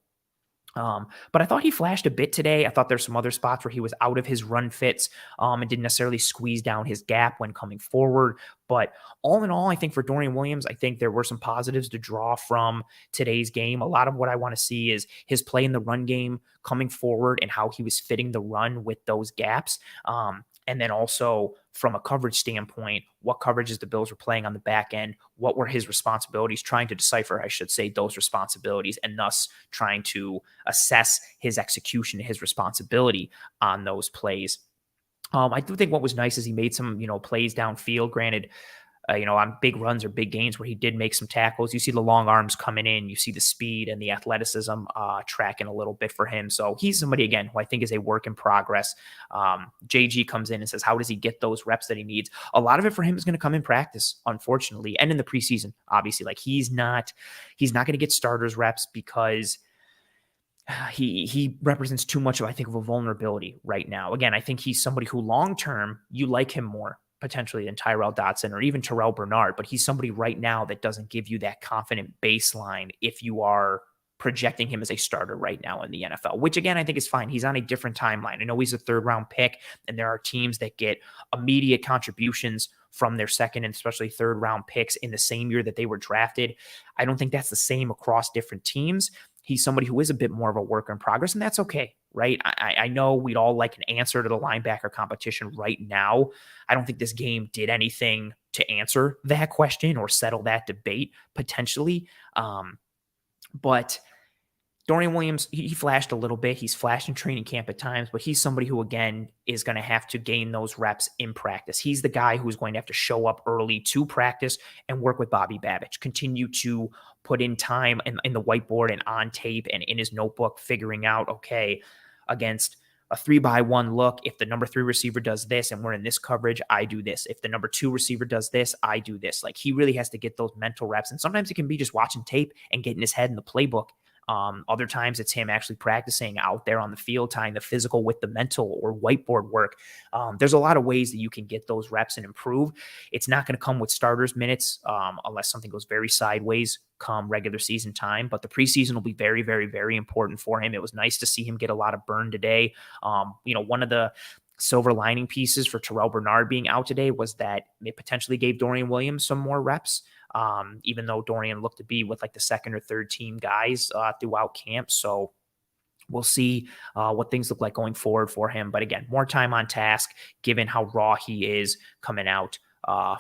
A: But I thought he flashed a bit today. I thought there's some other spots where he was out of his run fits and didn't necessarily squeeze down his gap when coming forward. But all in all, I think for Dorian Williams, I think there were some positives to draw from today's game. A lot of what I want to see is his play in the run game coming forward and how he was fitting the run with those gaps. And then also from a coverage standpoint, what coverages the Bills were playing on the back end, what were his responsibilities, trying to decipher, I should say, those responsibilities, and thus trying to assess his execution, his responsibility on those plays. I do think what was nice is he made some, plays downfield. Granted, on big runs or big gains where he did make some tackles. You see the long arms coming in. You see the speed and the athleticism tracking a little bit for him. So he's somebody, again, who I think is a work in progress. JG comes in and says, how does he get those reps that he needs? A lot of it for him is going to come in practice, unfortunately, and in the preseason, obviously. Like he's not going to get starters reps because he represents too much of, I think, of a vulnerability right now. Again, I think he's somebody who long-term, you like him more potentially than Tyrel Dodson or even Terrell Bernard, but he's somebody right now that doesn't give you that confident baseline if you are projecting him as a starter right now in the NFL, which again, I think is fine. He's on a different timeline. I know he's a 3rd round pick, and there are teams that get immediate contributions from their 2nd and especially 3rd round picks in the same year that they were drafted. I don't think that's the same across different teams. He's somebody who is a bit more of a work in progress, and that's okay, right? I know we'd all like an answer to the linebacker competition right now. I don't think this game did anything to answer that question or settle that debate potentially. But Dorian Williams, he flashed a little bit. He's flashed in training camp at times, but he's somebody who, again, is going to have to gain those reps in practice. He's the guy who's going to have to show up early to practice and work with Bobby Babich, continue to put in time in the whiteboard and on tape and in his notebook, figuring out, okay, against a 3-by-1 look, if the number 3 receiver does this and we're in this coverage, I do this. If the number 2 receiver does this, I do this. Like he really has to get those mental reps. And sometimes it can be just watching tape and getting his head in the playbook. Other times it's him actually practicing out there on the field, tying the physical with the mental or whiteboard work. There's a lot of ways that you can get those reps and improve. It's not going to come with starters minutes unless something goes very sideways come regular season time, but the preseason will be very, very, very important for him. It was nice to see him get a lot of burn today. One of the silver lining pieces for Terrell Bernard being out today was that it potentially gave Dorian Williams some more reps. Even though Dorian looked to be with like the 2nd or 3rd team guys throughout camp. So we'll see what things look like going forward for him. But again, more time on task given how raw he is coming out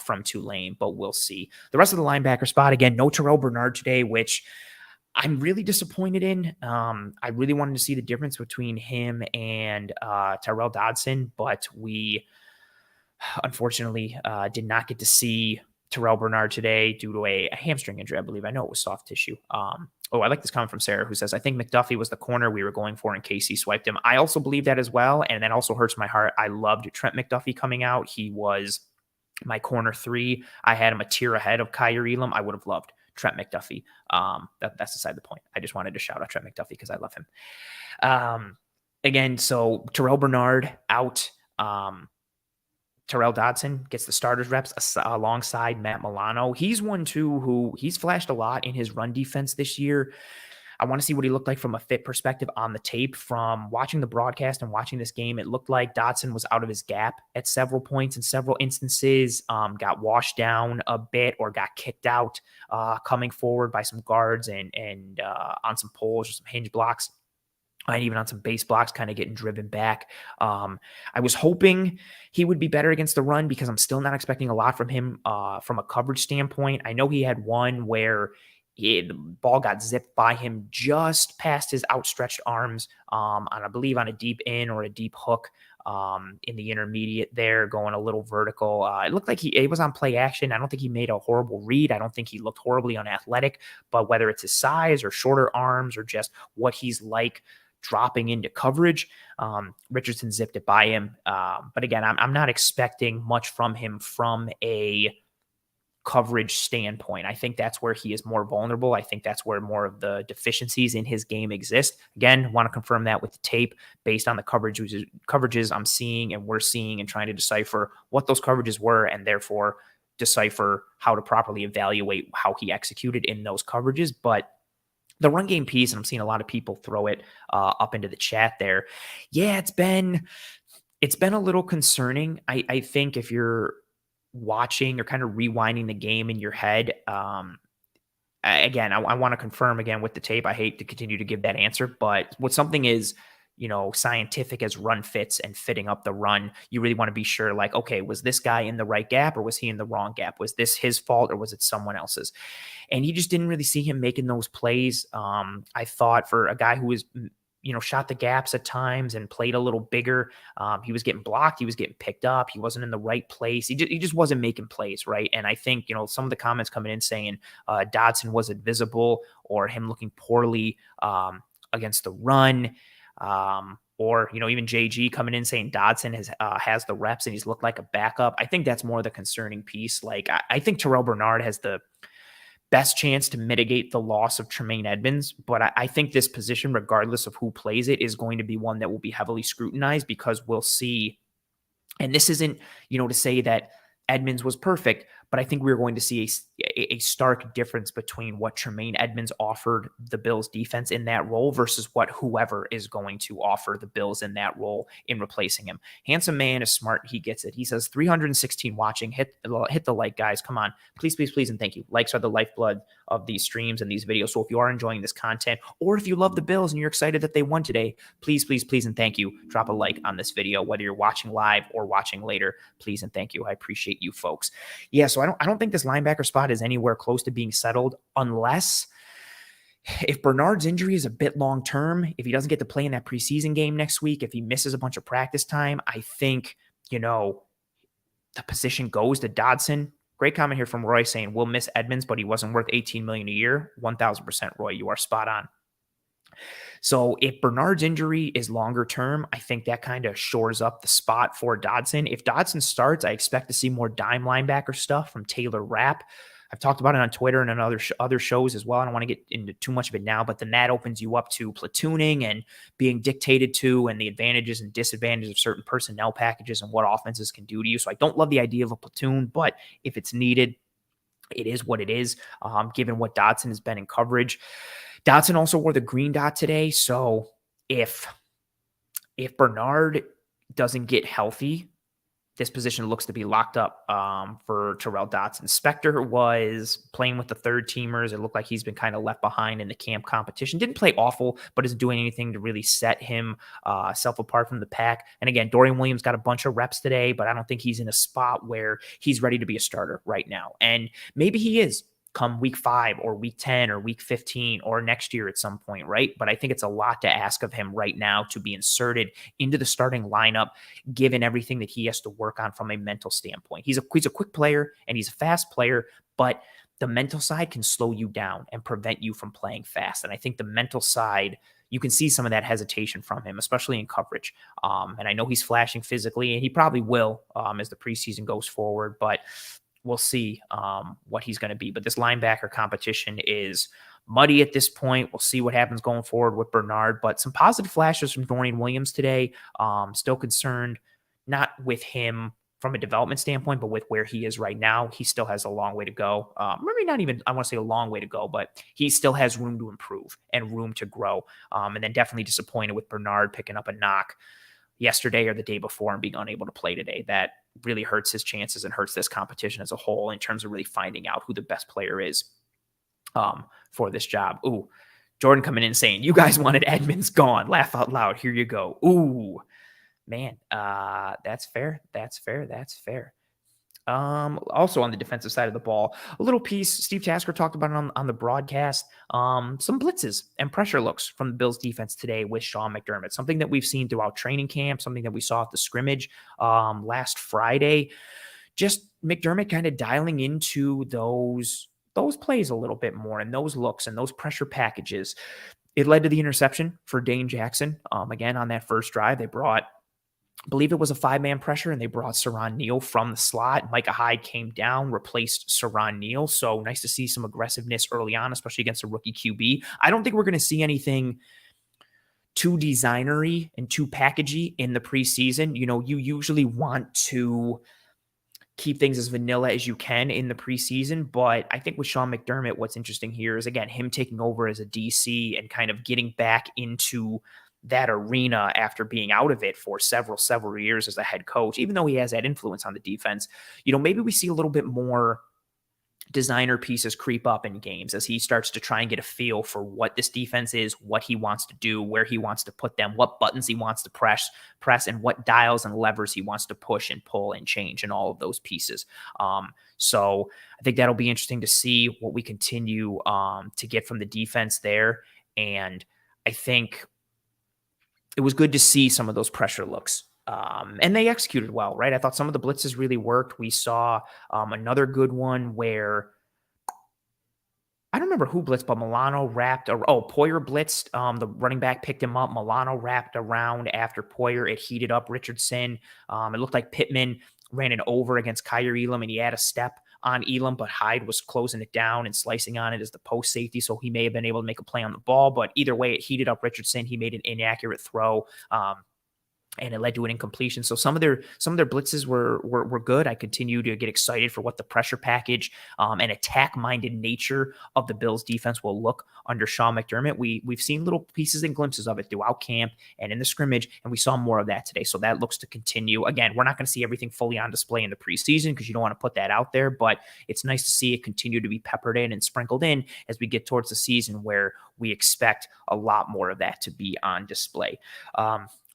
A: from Tulane, but we'll see. The rest of the linebacker spot, again, no Terrell Bernard today, which I'm really disappointed in. I really wanted to see the difference between him and Tyrel Dodson, but we unfortunately did not get to see Terrell Bernard today due to a hamstring injury, I believe. I know it was soft tissue. I like this comment from Sarah who says, I think McDuffie was the corner we were going for in case he swiped him. I also believe that as well, and that also hurts my heart. I loved Trent McDuffie coming out. He was my corner 3. I had him a tier ahead of Kyer Elam. I would have loved Trent McDuffie. That's beside the point. I just wanted to shout out Trent McDuffie because I love him. Again, so Terrell Bernard out. Terrell Dodson gets the starters reps alongside Matt Milano. He's one, too, who he's flashed a lot in his run defense this year. I want to see what he looked like from a fit perspective on the tape. From watching the broadcast and watching this game, it looked like Dodson was out of his gap at several points in several instances, got washed down a bit or got kicked out coming forward by some guards and on some poles or some hinge blocks. And even on some base blocks, kind of getting driven back. I was hoping he would be better against the run because I'm still not expecting a lot from him from a coverage standpoint. I know he had one where the ball got zipped by him just past his outstretched arms I believe on a deep in or a deep hook in the intermediate there, going a little vertical. It looked like he was on play action. I don't think he made a horrible read. I don't think he looked horribly unathletic, but whether it's his size or shorter arms or just what he's like dropping into coverage, Richardson zipped it by him. But again, I'm not expecting much from him from a coverage standpoint. I think that's where he is more vulnerable. I think that's where more of the deficiencies in his game exist. Again, want to confirm that with the tape based on the coverages I'm seeing and we're seeing, and trying to decipher what those coverages were, and therefore decipher how to properly evaluate how he executed in those coverages. But the run game piece, and I'm seeing a lot of people throw it up into the chat there. Yeah, it's been a little concerning. I think if you're watching or kind of rewinding the game in your head, again, I want to confirm again with the tape. I hate to continue to give that answer, but what something is, scientific as run fits and fitting up the run, you really want to be sure, like, okay, was this guy in the right gap or was he in the wrong gap? Was this his fault or was it someone else's? And you just didn't really see him making those plays. I thought for a guy who was, shot the gaps at times and played a little bigger, he was getting blocked. He was getting picked up. He wasn't in the right place. He just wasn't making plays, right? And I think, some of the comments coming in saying Dodson was invisible or him looking poorly against the run. Or, even JG coming in saying Dodson has the reps and he's looked like a backup. I think that's more the concerning piece. Like, I think Terrell Bernard has the best chance to mitigate the loss of Tremaine Edmunds. But I think this position, regardless of who plays it, is going to be one that will be heavily scrutinized, because we'll see. And this isn't, to say that Edmunds was perfect, but I think we're going to see a stark difference between what Tremaine Edmunds offered the Bills defense in that role versus what whoever is going to offer the Bills in that role in replacing him. Handsome man is smart. He gets it. He says 316 watching. Hit the like, guys. Come on. Please, please, please, and thank you. Likes are the lifeblood of these streams and these videos. So if you are enjoying this content, or if you love the Bills and you're excited that they won today, please, please, please, and thank you. Drop a like on this video, whether you're watching live or watching later. Please and thank you. I appreciate you folks. Yeah, so I don't think this linebacker spot is anywhere close to being settled, unless if Bernard's injury is a bit long-term, if he doesn't get to play in that preseason game next week, if he misses a bunch of practice time, I think, the position goes to Dodson. Great comment here from Roy saying, we'll miss Edmunds, but he wasn't worth $18 million a year. 1,000%, Roy, you are spot on. So if Bernard's injury is longer term, I think that kind of shores up the spot for Dodson. If Dodson starts, I expect to see more dime linebacker stuff from Taylor Rapp. I've talked about it on Twitter and on other shows as well. I don't want to get into too much of it now, but then that opens you up to platooning and being dictated to, and the advantages and disadvantages of certain personnel packages and what offenses can do to you. So I don't love the idea of a platoon, but if it's needed, it is what it is, given what Dodson has been in coverage. Dodson also wore the green dot today. So if Bernard doesn't get healthy, this position looks to be locked up for Terrell Dodson. Spector was playing with the third teamers. It looked like he's been kind of left behind in the camp competition. Didn't play awful, but isn't doing anything to really set himself apart from the pack. And again, Dorian Williams got a bunch of reps today, but I don't think he's in a spot where he's ready to be a starter right now. And maybe he is come week 5 or week 10 or week 15 or next year at some point, right? But I think it's a lot to ask of him right now to be inserted into the starting lineup, given everything that he has to work on from a mental standpoint. He's a quick player and he's a fast player, but the mental side can slow you down and prevent you from playing fast. And I think the mental side, you can see some of that hesitation from him, especially in coverage. And I know he's flashing physically, and he probably will as the preseason goes forward, but we'll see what he's going to be. But this linebacker competition is muddy at this point. We'll see what happens going forward with Bernard. But some positive flashes from Dorian Williams today. Still concerned, not with him from a development standpoint, but with where he is right now. He still has a long way to go. Maybe not even, I want to say a long way to go, but he still has room to improve and room to grow. And then definitely disappointed with Bernard picking up a knock yesterday or the day before and being unable to play today. That really hurts his chances and hurts this competition as a whole in terms of really finding out who the best player is for this job. Ooh, Jordan coming in saying, you guys wanted Edmunds gone. Laugh out loud. Here you go. Ooh, man, that's fair. That's fair. That's fair. Also on the defensive side of the ball, a little piece, Steve Tasker talked about it on the broadcast, some blitzes and pressure looks from the Bills defense today with Sean McDermott, something that we've seen throughout training camp, something that we saw at the scrimmage last Friday. Just McDermott kind of dialing into those plays a little bit more, and those looks and those pressure packages. It led to the interception for Dane Jackson. Again, on that first drive, they brought I believe it was a 5-man pressure, and they brought Saron Neal from the slot. Micah Hyde came down, replaced Saron Neal. So nice to see some aggressiveness early on, especially against a rookie QB. I don't think we're going to see anything too designery and too packagey in the preseason. You usually want to keep things as vanilla as you can in the preseason. But I think with Sean McDermott, what's interesting here is, again, him taking over as a DC and kind of getting back into that arena after being out of it for several years as a head coach, even though he has that influence on the defense. Maybe we see a little bit more designer pieces creep up in games as he starts to try and get a feel for what this defense is, what he wants to do, where he wants to put them, what buttons he wants to press, and what dials and levers he wants to push and pull and change, and all of those pieces. So I think that'll be interesting to see what we continue to get from the defense there. And I think it was good to see some of those pressure looks. And they executed well, right? I thought some of the blitzes really worked. We saw another good one where I don't remember who blitzed, but Milano wrapped. Poyer blitzed. The running back picked him up. Milano wrapped around after Poyer. It heated up Richardson. It looked like Pittman ran it over against Kyer Elam, and he had a step on Elam, but Hyde was closing it down and slicing on it as the post safety, so he may have been able to make a play on the ball. But either way, it heated up Richardson. He made an inaccurate throw. And it led to an incompletion. So some of their blitzes were good. I continue to get excited for what the pressure package and attack-minded nature of the Bills defense will look under Sean McDermott. We've seen little pieces and glimpses of it throughout camp and in the scrimmage, and we saw more of that today. So that looks to continue. Again, we're not going to see everything fully on display in the preseason because you don't want to put that out there, but it's nice to see it continue to be peppered in and sprinkled in as we get towards the season where we expect a lot more of that to be on display.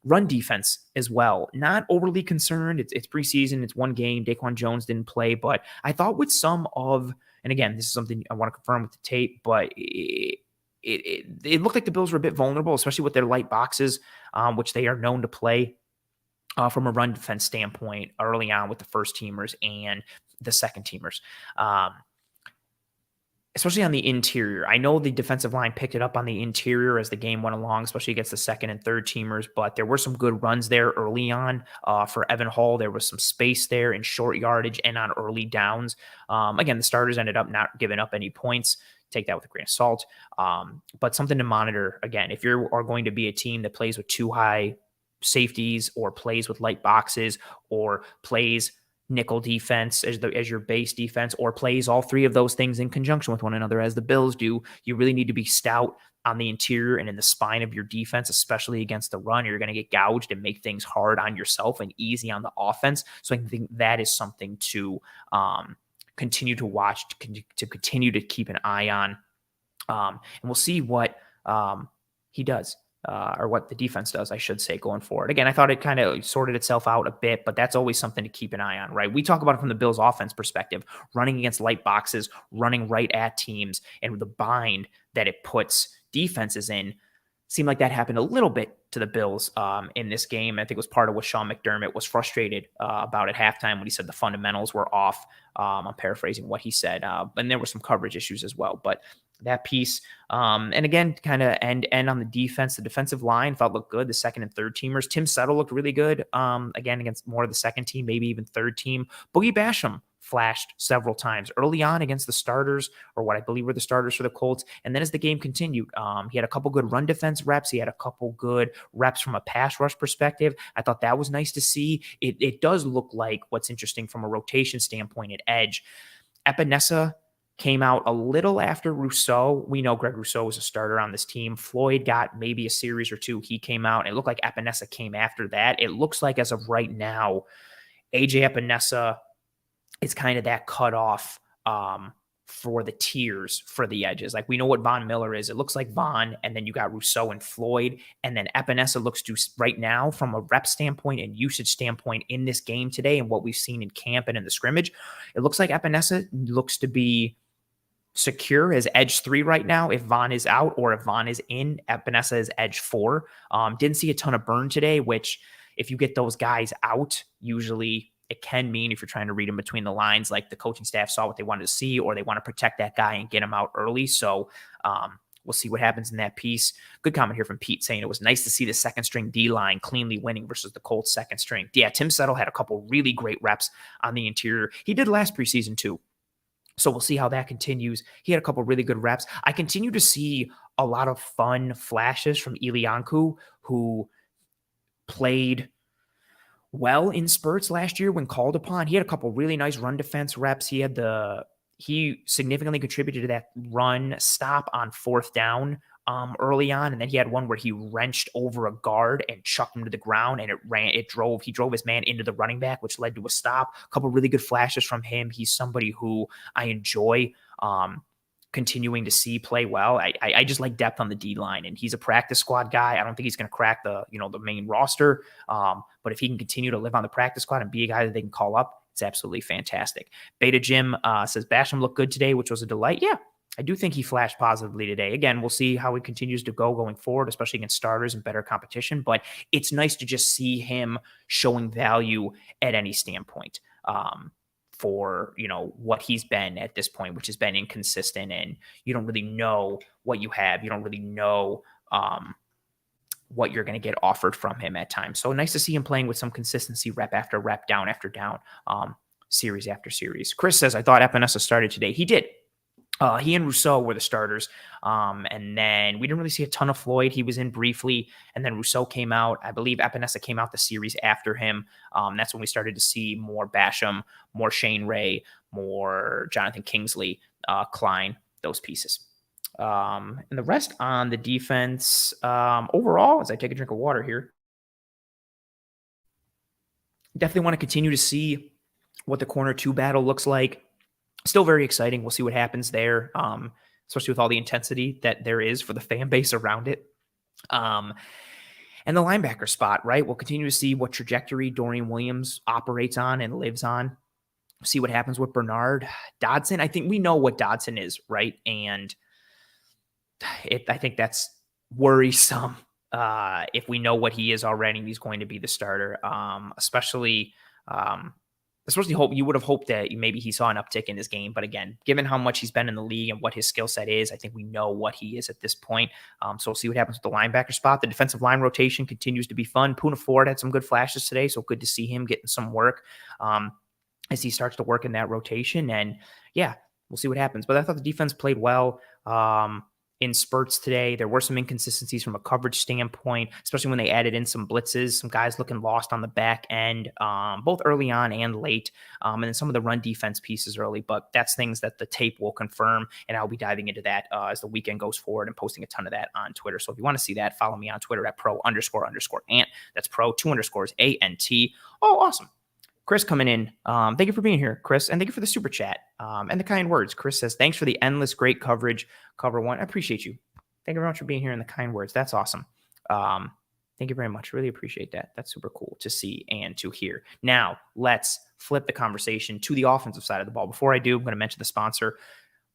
A: Run defense as well. Not overly concerned. It's preseason. It's one game. Daquan Jones didn't play, but I thought with and again, this is something I want to confirm with the tape, but it looked like the Bills were a bit vulnerable, especially with their light boxes, which they are known to play from a run defense standpoint early on with the first teamers and the second teamers. Especially on the interior. I know the defensive line picked it up on the interior as the game went along, especially against the second and third teamers, but there were some good runs there early on for Evan Hall. There was some space there in short yardage and on early downs. Again, the starters ended up not giving up any points. Take that with a grain of salt. But something to monitor. Again, if you are going to be a team that plays with too high safeties or plays with light boxes or plays nickel defense as your base defense, or plays all three of those things in conjunction with one another as the Bills do, you really need to be stout on the interior and in the spine of your defense, especially against the run. You're going to get gouged and make things hard on yourself and easy on the offense. So I think that is something to continue to watch, to continue to keep an eye on. And we'll see what he does. Or what the defense does, I should say, going forward. Again, I thought it kind of sorted itself out a bit, but that's always something to keep an eye on, right? We talk about it from the Bills offense perspective, running against light boxes, running right at teams, and the bind that it puts defenses in. Seemed like that happened a little bit to the Bills in this game. I think it was part of what Sean McDermott was frustrated about at halftime when he said the fundamentals were off. I'm paraphrasing what he said. And there were some coverage issues as well. But that piece, and again, kind of end on the defense. The defensive line felt looked good. The second and third teamers. Tim Settle looked really good, again, against more of the second team, maybe even third team. Boogie Basham flashed several times early on against the starters, or what I believe were the starters for the Colts. And then as the game continued, he had a couple good run defense reps. He had a couple good reps from a pass rush perspective. I thought that was nice to see. It does look like what's interesting from a rotation standpoint at edge. Epinesa came out a little after Rousseau. We know Greg Rousseau was a starter on this team. Floyd got maybe a series or two. He came out. And it looked like Epinesa came after that. It looks like as of right now, AJ Epinesa is kind of that cutoff for the tiers for the edges. Like we know what Von Miller is. It looks like Von, and then you got Rousseau and Floyd, and then Epinesa looks to right now from a rep standpoint and usage standpoint in this game today and what we've seen in camp and in the scrimmage. It looks like Epinesa looks to be secure as edge 3 right now if Von is out, or if Von is in, Epinesa is edge 4. Didn't see a ton of burn today, which if you get those guys out, usually it can mean, if you're trying to read them between the lines, like the coaching staff saw what they wanted to see, or they want to protect that guy and get him out early. So We'll see what happens in that piece. Good comment here from Pete saying it was nice to see the second string D-line cleanly winning versus the Colts second string. Yeah, Tim Settle had a couple really great reps on the interior. He did last preseason too. So we'll see how that continues. He had a couple really good reps. I continue to see a lot of fun flashes from Ilianku, who played well in spurts last year when called upon. He had a couple really nice run defense reps. He significantly contributed to that run stop on fourth down early on, and then he had one where he wrenched over a guard and chucked him to the ground, and he drove his man into the running back, which led to a stop. A couple really good flashes from him. He's somebody who I enjoy continuing to see play well. I just like depth on the D line, and he's a practice squad guy. I don't think he's going to crack the main roster, but if he can continue to live on the practice squad and be a guy that they can call up, it's absolutely fantastic. Beta Jim says Basham looked good today, which was a delight. Yeah, I do think he flashed positively today. Again, we'll see how he continues to go going forward, especially against starters and better competition. But it's nice to just see him showing value at any standpoint. For what he's been at this point, which has been inconsistent, and you don't really know what you have. You don't really know what you're going to get offered from him at times. So nice to see him playing with some consistency, rep after rep, down after down, series after series. Chris says, I thought Epinesa started today. He did. He and Rousseau were the starters. And then we didn't really see a ton of Floyd. He was in briefly, and then Rousseau came out. I believe Epinesa came out the series after him. That's when we started to see more Basham, more Shane Ray, more Jonathan Kingsley, Klein, those pieces. And the rest on the defense, overall, as I take a drink of water here, definitely want to continue to see what the corner 2 battle looks like. Still very exciting. We'll see what happens there, especially with all the intensity that there is for the fan base around it. And the linebacker spot, right? We'll continue to see what trajectory Dorian Williams operates on and lives on. See what happens with Bernard. Dodson, I think we know what Dodson is, right? And I think that's worrisome. If we know what he is already, he's going to be the starter, especially you would have hoped that maybe he saw an uptick in his game. But again, given how much he's been in the league and what his skill set is, I think we know what he is at this point. So we'll see what happens with the linebacker spot. The defensive line rotation continues to be fun. Poona Ford had some good flashes today, so good to see him getting some work as he starts to work in that rotation. And yeah, we'll see what happens. But I thought the defense played well. In spurts today. There were some inconsistencies from a coverage standpoint, especially when they added in some blitzes, some guys looking lost on the back end, both early on and late, and then some of the run defense pieces early, but that's things that the tape will confirm, and I'll be diving into that as the weekend goes forward and posting a ton of that on Twitter. So if you want to see that, follow me on Twitter at pro__ant. That's pro, 2 underscores, ANT. Oh, awesome. Chris coming in. Thank you for being here, Chris, and thank you for the super chat and the kind words. Chris says, thanks for the endless great coverage. Cover one. I appreciate you. Thank you very much for being here and the kind words. That's awesome. Thank you very much. Really appreciate that. That's super cool to see and to hear. Now, let's flip the conversation to the offensive side of the ball. Before I do, I'm going to mention the sponsor,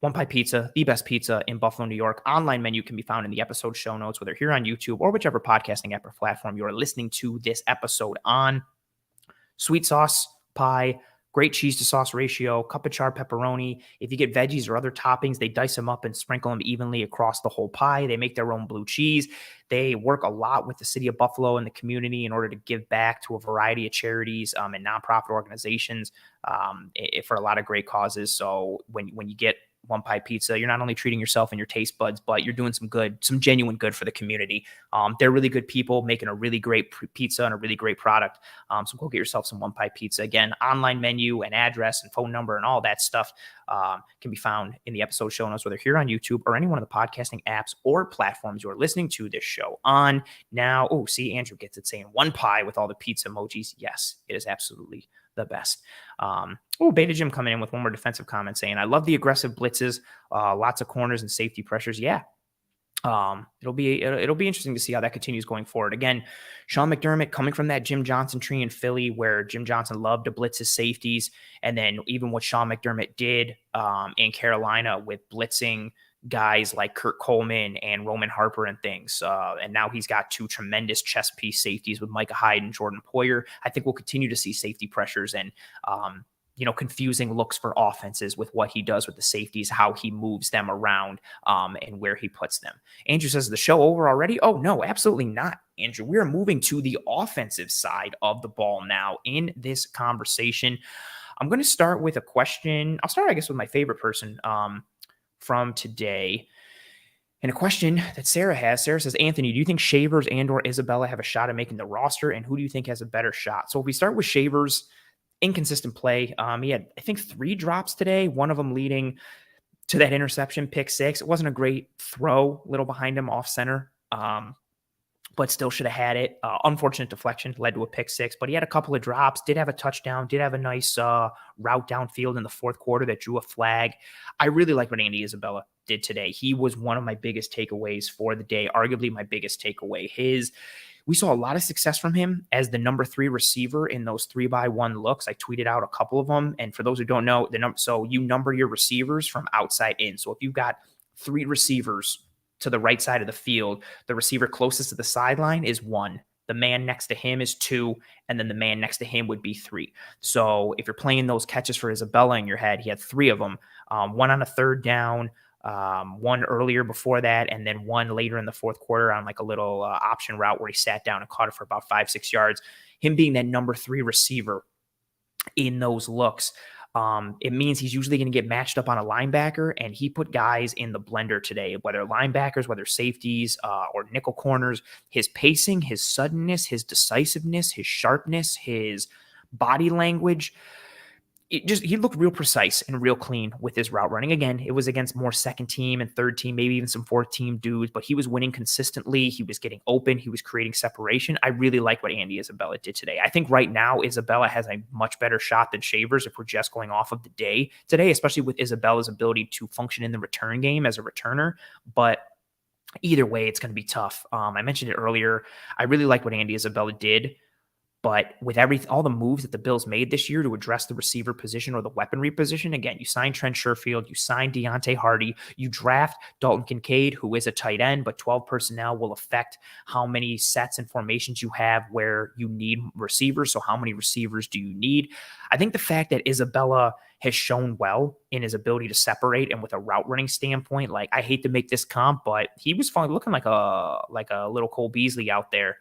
A: One Pie Pizza, the best pizza in Buffalo, New York. Online menu can be found in the episode show notes, whether here on YouTube or whichever podcasting app or platform you are listening to this episode on. Sweet sauce pie, great cheese to sauce ratio, cup of char pepperoni. If you get veggies or other toppings, they dice them up and sprinkle them evenly across the whole pie. They make their own blue cheese. They work a lot with the city of Buffalo and the community in order to give back to a variety of charities and nonprofit organizations for a lot of great causes. So when you get One Pie Pizza, you're not only treating yourself and your taste buds, but you're doing some genuine good for the community. They're really good people making a really great pizza and a really great product. So go get yourself some One Pie Pizza. Again, online menu and address and phone number and all that stuff can be found in the episode show notes, whether here on YouTube or any one of the podcasting apps or platforms you are listening to this show on now. Oh, see, Andrew gets it saying one pie with all the pizza emojis. Yes, it is absolutely the best. Beta Jim coming in with one more defensive comment saying, I love the aggressive blitzes, lots of corners and safety pressures. Yeah. It'll be interesting to see how that continues going forward. Again, Sean McDermott coming from that Jim Johnson tree in Philly, where Jim Johnson loved to blitz his safeties. And then even what Sean McDermott did in Carolina with blitzing guys like Kurt Coleman and Roman Harper and things. And now he's got 2 tremendous chess piece safeties with Micah Hyde and Jordan Poyer. I think we'll continue to see safety pressures and confusing looks for offenses with what he does with the safeties, how he moves them around, and where he puts them. Andrew says, the show over already? Oh, no, absolutely not, Andrew. We're moving to the offensive side of the ball now in this conversation. I'm going to start with a question. I'll start, I guess, with my favorite person from today. And a question that Sarah has. Sarah says, Anthony, do you think Shavers and or Isabella have a shot at making the roster? And who do you think has a better shot? So if we start with Shavers, inconsistent play. He had, I think, 3 drops today, one of them leading to that interception, pick 6. It wasn't a great throw, little behind him off center, but still should have had it. Unfortunate deflection led to a pick 6, but he had a couple of drops, did have a touchdown, did have a nice route downfield in the fourth quarter that drew a flag. I really like what Andy Isabella did today. He was one of my biggest takeaways for the day, arguably my biggest takeaway. We saw a lot of success from him as the number 3 receiver in those 3-by-1 looks. I tweeted out a couple of them. And for those who don't know, so you number your receivers from outside in. So if you've got 3 receivers to the right side of the field, the receiver closest to the sideline is 1. The man next to him is 2. And then the man next to him would be 3. So if you're playing those catches for Isabella in your head, he had 3 of them. 1 on a 3rd down, 1 earlier before that, and then 1 later in the fourth quarter on like a little option route where he sat down and caught it for about 5-6 yards. Him being that number 3 receiver in those looks, it means he's usually going to get matched up on a linebacker, and he put guys in the blender today, whether linebackers, whether safeties, or nickel corners. His pacing, his suddenness, his decisiveness, his sharpness, his body language, he looked real precise and real clean with his route running. Again, it was against more second team and third team, maybe even some fourth team dudes, but he was winning consistently. He was getting open. He was creating separation. I really like what Andy Isabella did today. I think right now Isabella has a much better shot than Shavers if we're just going off of the day today, especially with Isabella's ability to function in the return game as a returner. But either way, it's going to be tough. I mentioned it earlier. I really like what Andy Isabella did. But with all the moves that the Bills made this year to address the receiver position or the weaponry position, again, you sign Trent Sherfield, you sign Deontay Hardy, you draft Dalton Kincaid, who is a tight end, but 12 personnel will affect how many sets and formations you have where you need receivers. So how many receivers do you need? I think the fact that Isabella has shown well in his ability to separate and with a route running standpoint, like I hate to make this comp, but he was looking like a little Cole Beasley out there.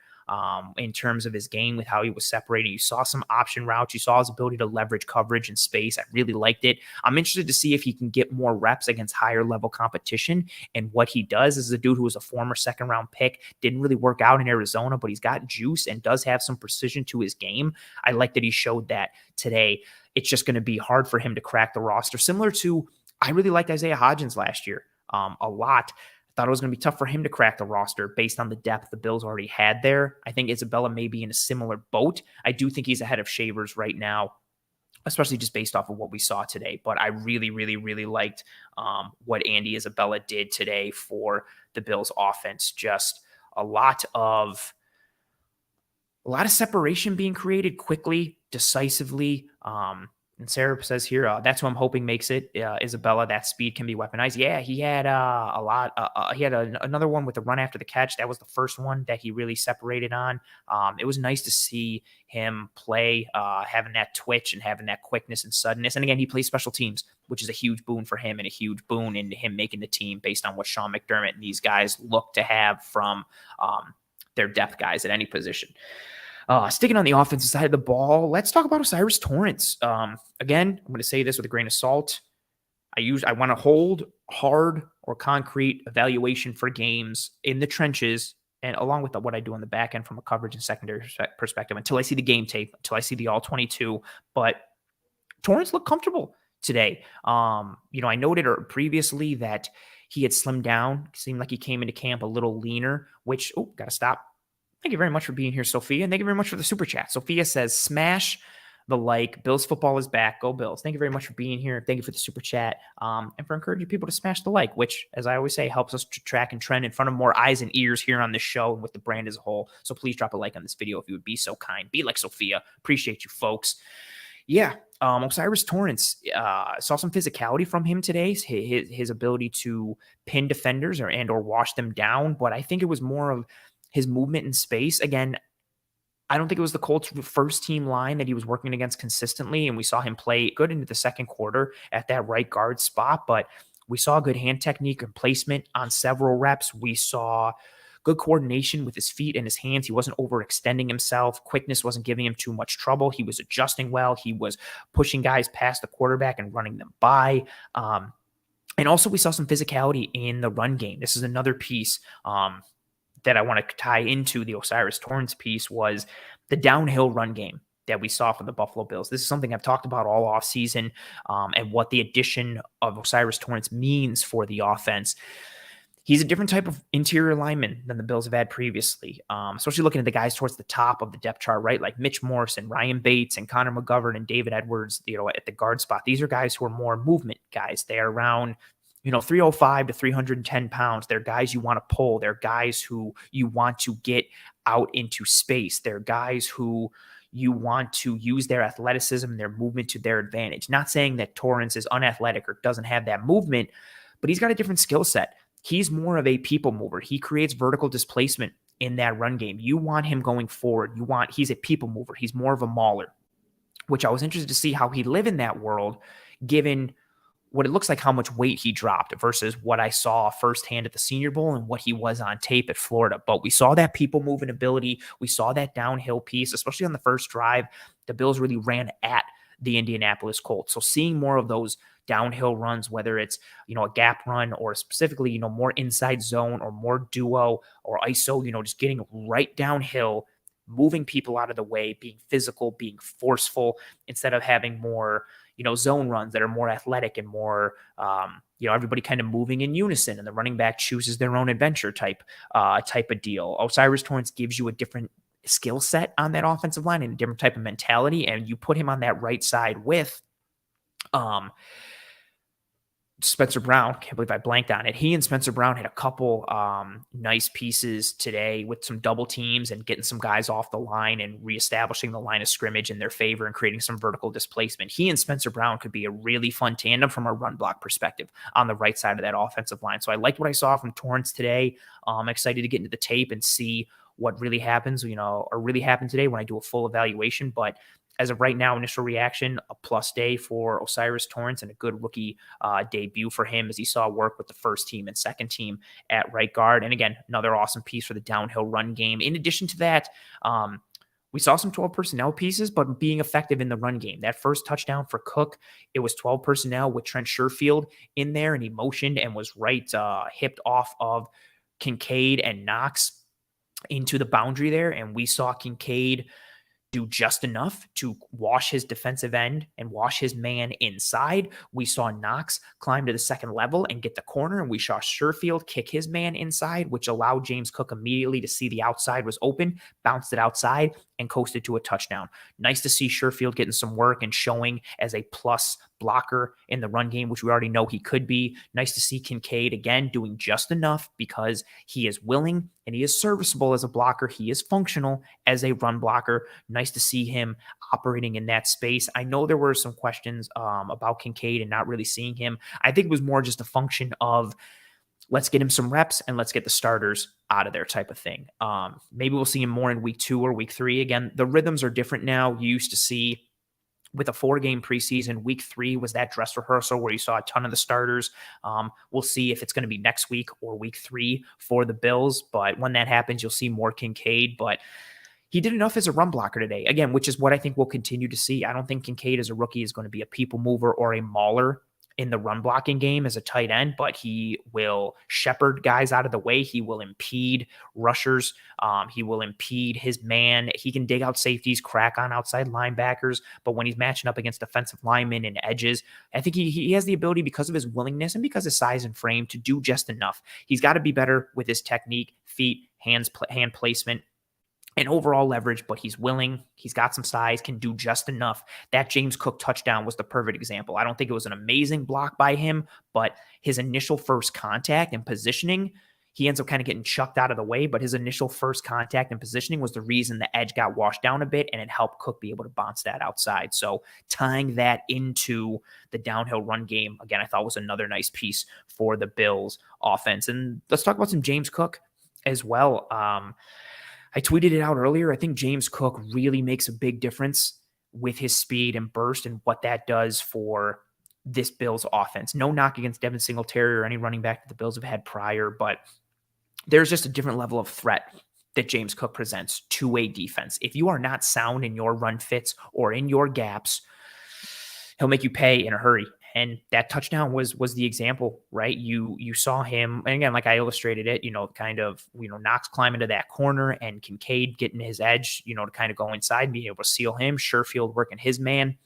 A: In terms of his game with how he was separating. You saw some option routes. You saw his ability to leverage coverage and space. I really liked it. I'm interested to see if he can get more reps against higher level competition. And what he does is a dude who was a former 2nd round pick, didn't really work out in Arizona, but he's got juice and does have some precision to his game. I like that he showed that today. It's just going to be hard for him to crack the roster. Similar to, I really liked Isaiah Hodgins last year a lot. Thought it was going to be tough for him to crack the roster based on the depth the Bills already had there. I think Isabella may be in a similar boat. I do think he's ahead of Shavers right now, especially just based off of what we saw today. But I really, really, really liked what Andy Isabella did today for the Bills offense. Just a lot of separation being created quickly, decisively. And Sarah says here, that's what I'm hoping makes it. Isabella, that speed can be weaponized. Yeah, he had a lot. He had another one with the run after the catch. That was the first one that he really separated on. It was nice to see him play, having that twitch and having that quickness and suddenness. And again, he plays special teams, which is a huge boon for him and a huge boon in him making the team based on what Sean McDermott and these guys look to have from their depth guys at any position. Sticking on the offensive side of the ball, let's talk about Osiris Torrence. Again, I'm going to say this with a grain of salt. I want to hold hard or concrete evaluation for games in the trenches, and along with what I do on the back end from a coverage and secondary perspective until I see the game tape, until I see the all 22. But Torrence looked comfortable today. I noted previously that he had slimmed down. It seemed like he came into camp a little leaner, which, got to stop. Thank you very much for being here, Sophia. And thank you very much for the super chat. Sophia says, smash the like. Bills football is back. Go Bills. Thank you very much for being here. Thank you for the super chat and for encouraging people to smash the like, which, as I always say, helps us to track and trend in front of more eyes and ears here on this show and with the brand as a whole. So please drop a like on this video if you would be so kind. Be like Sophia. Appreciate you, folks. Yeah, Osiris Torrence, saw some physicality from him today, his ability to pin defenders or wash them down. But I think it was more of his movement in space. Again, I don't think it was the Colts' first team line that he was working against consistently, and we saw him play good into the second quarter at that right guard spot, but we saw good hand technique and placement on several reps. We saw good coordination with his feet and his hands. He wasn't overextending himself. Quickness wasn't giving him too much trouble. He was adjusting well. He was pushing guys past the quarterback and running them by. And also we saw some physicality in the run game. This is another piece that I want to tie into the O'Cyrus Torrence piece, was the downhill run game that we saw from the Buffalo Bills. This is something I've talked about all offseason, and what the addition of O'Cyrus Torrence means for the offense. He's a different type of interior lineman than the Bills have had previously, especially looking at the guys towards the top of the depth chart, right? Like Mitch Morse and Ryan Bates and Connor McGovern and David Edwards, at the guard spot. These are guys who are more movement guys. They are around 305 to 310 pounds. They're guys you want to pull. They're guys who you want to get out into space. They're guys who you want to use their athleticism, their movement to their advantage. Not saying that Torrence is unathletic or doesn't have that movement, but he's got a different skill set. He's more of a people mover. He creates vertical displacement in that run game. You want him going forward. He's a people mover. He's more of a mauler, which I was interested to see how he'd live in that world, given what it looks like how much weight he dropped versus what I saw firsthand at the Senior Bowl and what he was on tape at Florida. But we saw that people moving ability. We saw that downhill piece, especially on the first drive. The Bills really ran at the Indianapolis Colts. So seeing more of those downhill runs, whether it's, a gap run or specifically, more inside zone or more duo or ISO, just getting right downhill, moving people out of the way, being physical, being forceful, instead of having more, zone runs that are more athletic and more, everybody kind of moving in unison and the running back chooses their own adventure type of deal. O'Cyrus Torrence gives you a different skill set on that offensive line and a different type of mentality. And you put him on that right side with, Spencer Brown. Can't believe I blanked on it. He and Spencer Brown had a couple nice pieces today with some double teams and getting some guys off the line and reestablishing the line of scrimmage in their favor and creating some vertical displacement. He and Spencer Brown could be a really fun tandem from a run block perspective on the right side of that offensive line. So I liked what I saw from Torrence today. I'm excited to get into the tape and see what really happens, or really happened today when I do a full evaluation. But as of right now, initial reaction, a plus day for O'Cyrus Torrence and a good rookie debut for him as he saw work with the first team and second team at right guard. And again, another awesome piece for the downhill run game. In addition to that, we saw some 12 personnel pieces, but being effective in the run game. That first touchdown for Cook, it was 12 personnel with Trent Sherfield in there, and he motioned and was right hipped off of Kincaid and Knox into the boundary there. And we saw Kincaid do just enough to wash his defensive end and wash his man inside. We saw Knox climb to the second level and get the corner, and we saw Sherfield kick his man inside, which allowed James Cook immediately to see the outside was open, bounced it outside, and coasted to a touchdown. Nice to see Sherfield getting some work and showing as a plus blocker in the run game, which we already know he could be. Nice to see Kincaid again doing just enough because he is willing and he is serviceable as a blocker. He is functional as a run blocker. Nice to see him operating in that space. I know there were some questions about Kincaid and not really seeing him. I think it was more just a function of let's get him some reps and let's get the starters out of there type of thing. Maybe we'll see him more in week 2 or week 3. Again, the rhythms are different now. You used to see with a 4-game preseason, week 3 was that dress rehearsal where you saw a ton of the starters. We'll see if it's going to be next week or week 3 for the Bills. But when that happens, you'll see more Kincaid. But he did enough as a run blocker today, again, which is what I think we'll continue to see. I don't think Kincaid as a rookie is going to be a people mover or a mauler in the run blocking game as a tight end, but he will shepherd guys out of the way. He will impede rushers. He will impede his man. He can dig out safeties, crack on outside linebackers, but when he's matching up against defensive linemen and edges, I think he has the ability, because of his willingness and because of size and frame, to do just enough. He's got to be better with his technique, feet, hand placement, and overall leverage, but he's willing. He's got some size, can do just enough. That James Cook touchdown was the perfect example. I don't think it was an amazing block by him, but his initial first contact and positioning, he ends up kind of getting chucked out of the way, but his initial first contact and positioning was the reason the edge got washed down a bit, and it helped Cook be able to bounce that outside. So tying that into the downhill run game, again, I thought was another nice piece for the Bills offense. And let's talk about some James Cook as well. I tweeted it out earlier. I think James Cook really makes a big difference with his speed and burst and what that does for this Bills offense. No knock against Devin Singletary or any running back that the Bills have had prior, but there's just a different level of threat that James Cook presents to a defense. If you are not sound in your run fits or in your gaps, he'll make you pay in a hurry. And that touchdown was the example, right? You saw him, and again, like I illustrated it, Knox climb into that corner and Kincaid getting his edge, to kind of go inside and be able to seal him. Sherfield working his man.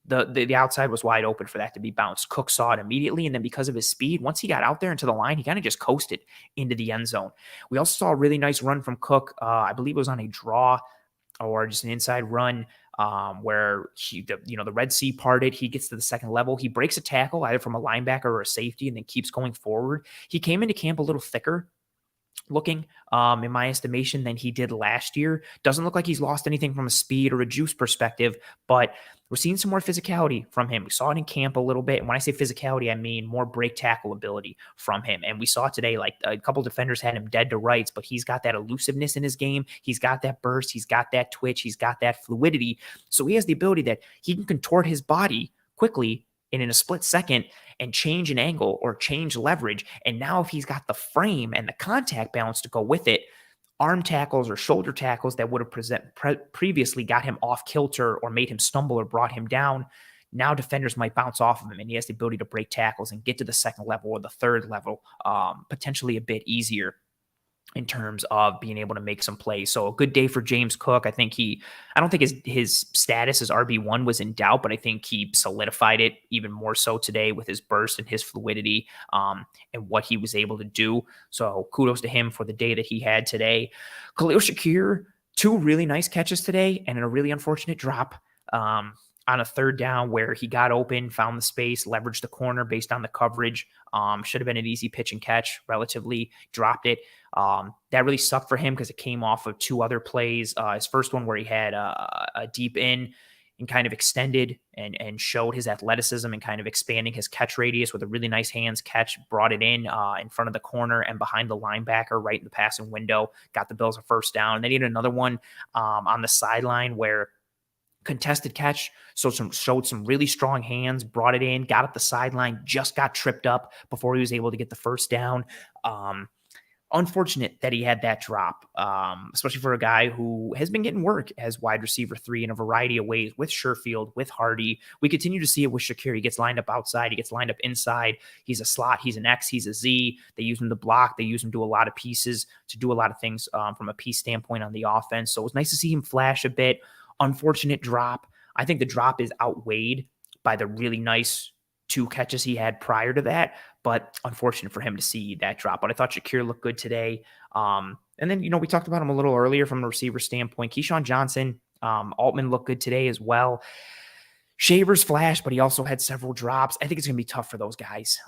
A: The outside was wide open for that to be bounced. Cook saw it immediately, and then because of his speed, once he got out there into the line, he kind of just coasted into the end zone. We also saw a really nice run from Cook. I believe it was on a draw or just an inside run where the Red Sea parted. He gets to the second level. He breaks a tackle either from a linebacker or a safety and then keeps going forward. He came into camp a little thicker looking, in my estimation, than he did last year. Doesn't look like he's lost anything from a speed or a juice perspective, but we're seeing some more physicality from him. We saw it in camp a little bit. And when I say physicality, I mean more break tackle ability from him. And we saw today, like a couple defenders had him dead to rights, but he's got that elusiveness in his game. He's got that burst. He's got that twitch. He's got that fluidity. So he has the ability that he can contort his body quickly and in a split second and change an angle or change leverage. And now if he's got the frame and the contact balance to go with it, arm tackles or shoulder tackles that would have previously got him off kilter or made him stumble or brought him down, now defenders might bounce off of him, and he has the ability to break tackles and get to the second level or the third level potentially a bit easier in terms of being able to make some plays. So a good day for James Cook. I don't think his status as RB1 was in doubt, but I think he solidified it even more so today with his burst and his fluidity and what he was able to do. So kudos to him for the day that he had today. Khalil Shakir, 2 really nice catches today and a really unfortunate drop on a third down where he got open, found the space, leveraged the corner based on the coverage. Should have been an easy pitch and catch, relatively, dropped it. That really sucked for him because it came off of 2 other plays. His first one where he had a deep in and kind of extended and showed his athleticism and kind of expanding his catch radius with a really nice hands catch, brought it in front of the corner and behind the linebacker right in the passing window, got the Bills a first down. And then he had another one on the sideline where contested catch, showed some really strong hands, brought it in, got up the sideline, just got tripped up before he was able to get the first down. Unfortunate that he had that drop, especially for a guy who has been getting work as wide receiver 3 in a variety of ways with Sherfield, with Hardy. We continue to see it with Shakir. He gets lined up outside. He gets lined up inside. He's a slot. He's an X. He's a Z. They use him to block. They use him to do a lot of pieces, to do a lot of things from a piece standpoint on the offense. So it was nice to see him flash a bit. Unfortunate drop. I think the drop is outweighed by the really nice 2 catches he had prior to that, but unfortunate for him to see that drop. But I thought Shakir looked good today. And then, we talked about him a little earlier from a receiver standpoint. Keyshawn Johnson, Altman looked good today as well. Shavers flashed, but he also had several drops. I think it's going to be tough for those guys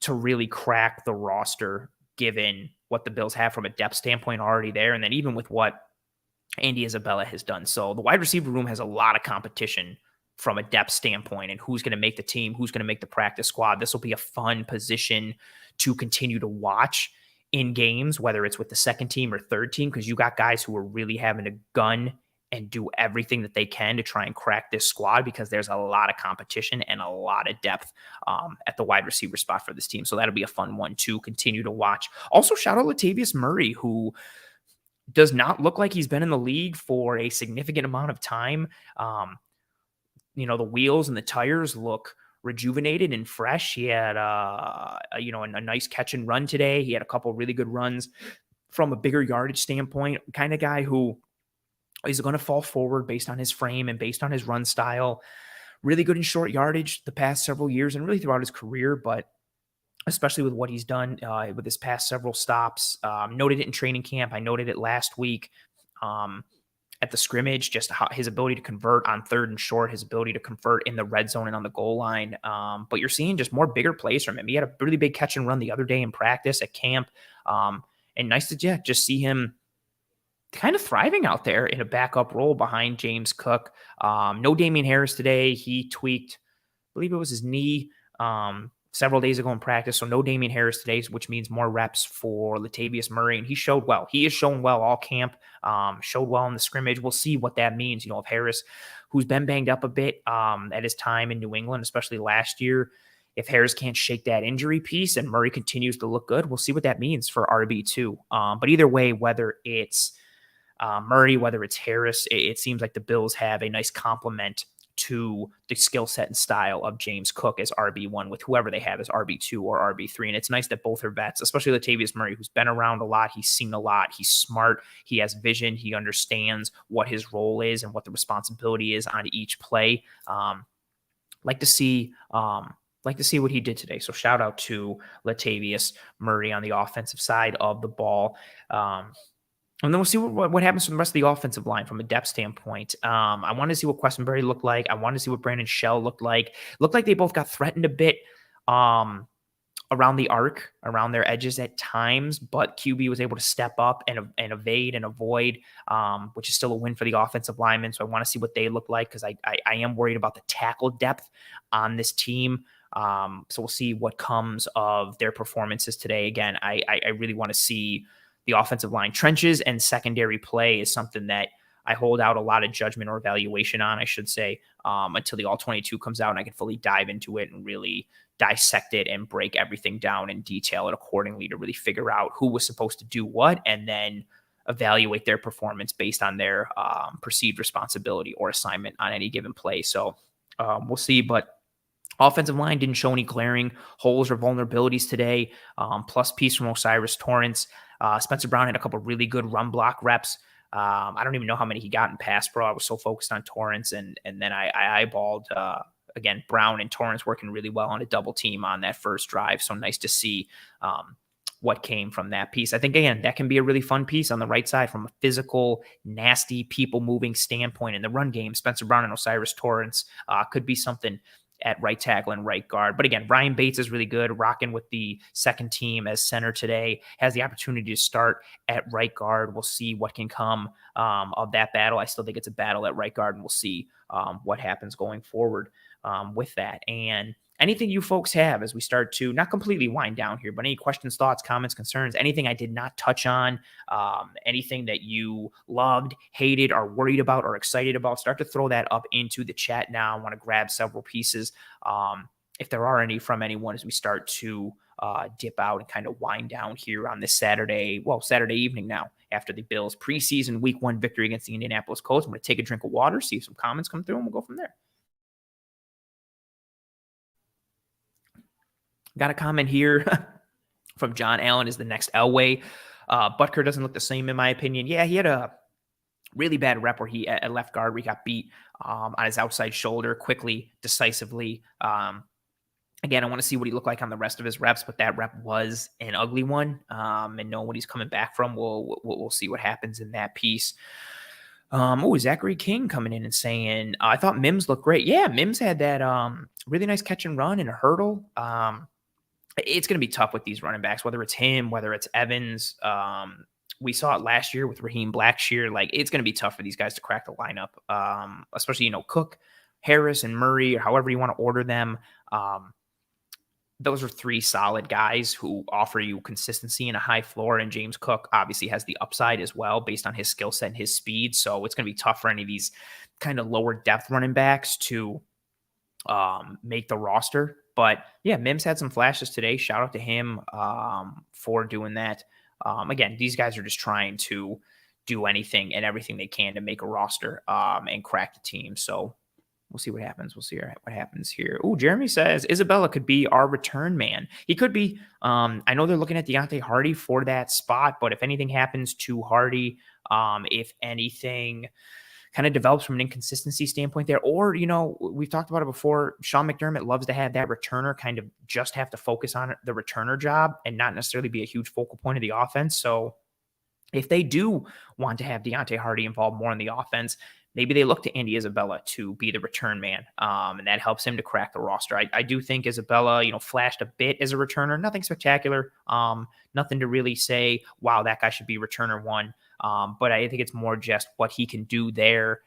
A: to really crack the roster given what the Bills have from a depth standpoint already there. And then even with what Andy Isabella has done. So the wide receiver room has a lot of competition from a depth standpoint and who's going to make the team, who's going to make the practice squad. This will be a fun position to continue to watch in games, whether it's with the second team or third team, because you got guys who are really having to gun and do everything that they can to try and crack this squad because there's a lot of competition and a lot of depth at the wide receiver spot for this team. So that'll be a fun one to continue to watch. Also, shout out Latavius Murray, who does not look like he's been in the league for a significant amount of time. The wheels and the tires look rejuvenated and fresh. He had a nice catch and run today. He had a couple really good runs from a bigger yardage standpoint, kind of guy who is going to fall forward based on his frame and based on his run style. Really good in short yardage the past several years and really throughout his career, but especially with what he's done with his past several stops. Noted it in training camp. I noted it last week at the scrimmage, just his ability to convert on third and short, his ability to convert in the red zone and on the goal line. But you're seeing just more bigger plays from him. He had a really big catch and run the other day in practice at camp. And nice to just see him kind of thriving out there in a backup role behind James Cook. No Damian Harris today. He tweaked, I believe it was his knee. several days ago in practice. So no Damian Harris today, which means more reps for Latavius Murray. And he showed well. He has shown well all camp, showed well in the scrimmage. We'll see what that means. If Harris, who's been banged up a bit at his time in New England, especially last year, if Harris can't shake that injury piece and Murray continues to look good, we'll see what that means for RB2. But either way, whether it's Murray, whether it's Harris, it seems like the Bills have a nice complement to the skill set and style of James Cook as RB1 with whoever they have as RB2 or RB3. And it's nice that both are vets, especially Latavius Murray, who's been around a lot. He's seen a lot. He's smart. He has vision. He understands what his role is and what the responsibility is on each play. Like to see what he did today. So shout out to Latavius Murray on the offensive side of the ball. And then we'll see what happens to the rest of the offensive line from a depth standpoint. I want to see what Questenberry looked like. I want to see what Brandon Shell looked like. Looked like they both got threatened a bit around the arc, around their edges at times, but QB was able to step up and evade and avoid, which is still a win for the offensive linemen. So I want to see what they look like because I am worried about the tackle depth on this team. So we'll see what comes of their performances today. Again, I really want to see the offensive line. Trenches and secondary play is something that I hold out a lot of judgment or evaluation on, I should say, until the All-22 comes out and I can fully dive into it and really dissect it and break everything down and detail it accordingly to really figure out who was supposed to do what and then evaluate their performance based on their perceived responsibility or assignment on any given play. So we'll see, but offensive line didn't show any glaring holes or vulnerabilities today. Plus piece from Osiris Torrence. Spencer Brown had a couple really good run block reps. I don't even know how many he got in pass pro. I was so focused on Torrence, and then I eyeballed, again, Brown and Torrence working really well on a double team on that first drive. So nice to see what came from that piece. I think, again, that can be a really fun piece on the right side from a physical, nasty, people-moving standpoint in the run game. Spencer Brown and Osiris Torrence could be something at right tackle and right guard. But again, Ryan Bates is really good, rocking with the second team as center today, has the opportunity to start at right guard. We'll see what can come of that battle. I still think it's a battle at right guard, and we'll see what happens going forward with that. And anything you folks have as we start to not completely wind down here, but any questions, thoughts, comments, concerns, anything I did not touch on, anything that you loved, hated, or worried about, or excited about, start to throw that up into the chat now. I want to grab several pieces, if there are any from anyone, as we start to dip out and kind of wind down here on this Saturday evening now, after the Bills preseason week 1 victory against the Indianapolis Colts. I'm going to take a drink of water, see if some comments come through, and we'll go from there. Got a comment here from John Allen, is the next Elway. Butker doesn't look the same in my opinion. Yeah, he had a really bad rep where he at left guard, where he got beat on his outside shoulder quickly, decisively. Again, I want to see what he looked like on the rest of his reps, but that rep was an ugly one. And knowing what he's coming back from, we'll see what happens in that piece. Zachary King coming in and saying, I thought Mims looked great. Yeah, Mims had that really nice catch and run and a hurdle. It's going to be tough with these running backs, whether it's him, whether it's Evans. We saw it last year with Raheem Blackshear. Like, it's going to be tough for these guys to crack the lineup, especially, Cook, Harris, and Murray, or however you want to order them. Those are 3 solid guys who offer you consistency and a high floor. And James Cook obviously has the upside as well based on his skill set and his speed. So it's going to be tough for any of these kind of lower depth running backs to make the roster. But yeah, Mims had some flashes today. Shout out to him for doing that. Again, these guys are just trying to do anything and everything they can to make a roster and crack the team. So we'll see what happens. We'll see what happens here. Oh, Jeremy says Isabella could be our return man. He could be. I know they're looking at Deontay Hardy for that spot, but if anything happens to Hardy, if anything kind of develops from an inconsistency standpoint there, or, we've talked about it before, Sean McDermott loves to have that returner kind of just have to focus on the returner job and not necessarily be a huge focal point of the offense. So if they do want to have Deontay Hardy involved more in the offense, maybe they look to Andy Isabella to be the return man, and that helps him to crack the roster. I do think Isabella, flashed a bit as a returner. Nothing spectacular. Nothing to really say, wow, that guy should be returner 1. But I think it's more just what he can do there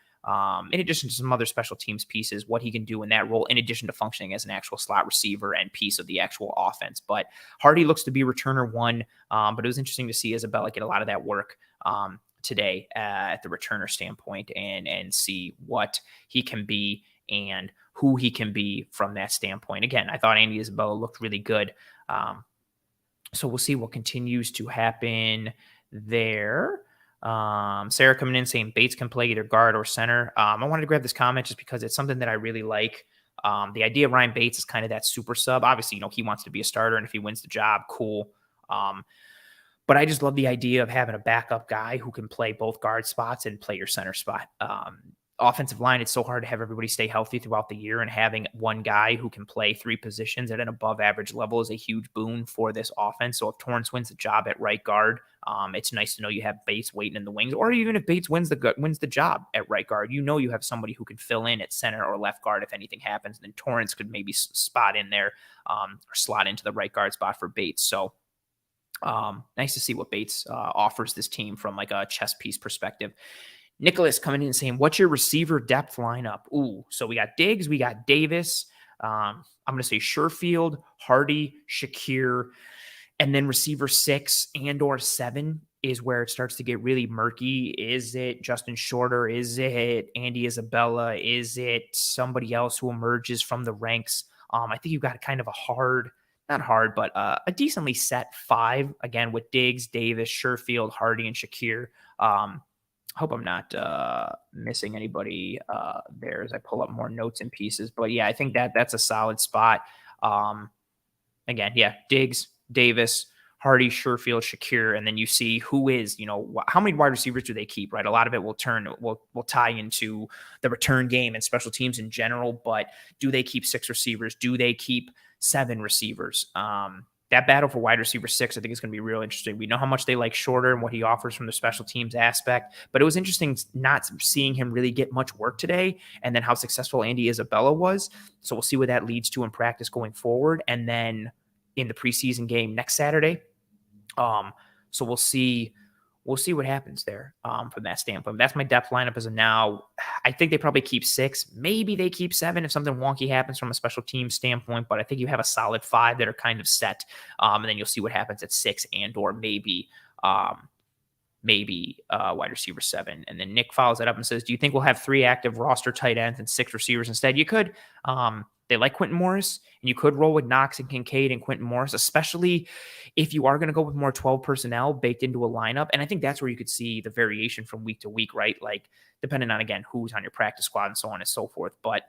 A: in addition to some other special teams pieces, what he can do in that role, in addition to functioning as an actual slot receiver and piece of the actual offense. But Hardy looks to be returner one, but it was interesting to see Isabella get a lot of that work today at the returner standpoint and see what he can be and who he can be from that standpoint. Again, I thought Andy Isabella looked really good. So we'll see what continues to happen there. Sarah coming in saying Bates can play either guard or center. I wanted to grab this comment just because it's something that I really like. The idea of Ryan Bates is kind of that super sub. Obviously, he wants to be a starter, and if he wins the job, cool. But I just love the idea of having a backup guy who can play both guard spots and play your center spot. Offensive line, it's so hard to have everybody stay healthy throughout the year, and having one guy who can play three positions at an above average level is a huge boon for this offense. So if Torrence wins the job at right guard, it's nice to know you have Bates waiting in the wings, or even if Bates wins the job at right guard, you have somebody who can fill in at center or left guard if anything happens. And then Torrence could maybe spot in there or slot into the right guard spot for Bates. So nice to see what Bates offers this team from like a chess piece perspective. Nicholas coming in and saying, what's your receiver depth lineup? Ooh, so we got Diggs, we got Davis. I'm going to say Sherfield, Hardy, Shakir, and then receiver 6 and or 7 is where it starts to get really murky. Is it Justin Shorter? Is it Andy Isabella? Is it somebody else who emerges from the ranks? I think you've got kind of a decently set 5, again, with Diggs, Davis, Sherfield, Hardy, and Shakir. Hope I'm not missing anybody there as I pull up more notes and pieces. But yeah, I think that's a solid spot. Again, yeah, Diggs, Davis, Hardy, Sherfield, Shakir, and then you see who is, how many wide receivers do they keep, right? A lot of it will tie into the return game and special teams in general, but do they keep 6 receivers? Do they keep 7 receivers? That battle for wide receiver 6, I think, is going to be real interesting. We know how much they like Shorter and what he offers from the special teams aspect, but it was interesting not seeing him really get much work today, and then how successful Andy Isabella was. So we'll see what that leads to in practice going forward, and then in the preseason game next Saturday. So we'll see what happens there from that standpoint. That's my depth lineup as of now. I think they probably keep 6. Maybe they keep 7 if something wonky happens from a special team standpoint, but I think you have a solid 5 that are kind of set. And then you'll see what happens at 6 and or maybe wide receiver 7. And then Nick follows that up and says, do you think we'll have 3 active roster tight ends and 6 receivers instead? You could. They like Quentin Morris, and you could roll with Knox and Kincaid and Quentin Morris, especially if you are going to go with more 12 personnel baked into a lineup. And I think that's where you could see the variation from week to week, right? Like depending on, again, who's on your practice squad and so on and so forth. But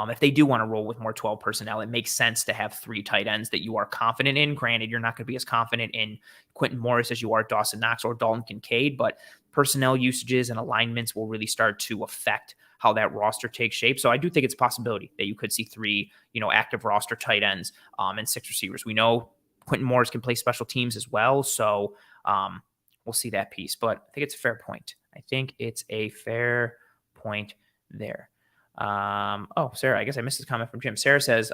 A: if they do want to roll with more 12 personnel, it makes sense to have 3 tight ends that you are confident in. Granted, you're not going to be as confident in Quentin Morris as you are Dawson Knox or Dalton Kincaid, but personnel usages and alignments will really start to affect how that roster takes shape. So I do think it's a possibility that you could see 3, active roster tight ends and 6 receivers. We know Quentin Morris can play special teams as well. So we'll see that piece, but I think it's a fair point. There. Sarah, I guess I missed this comment from Jim. Sarah says,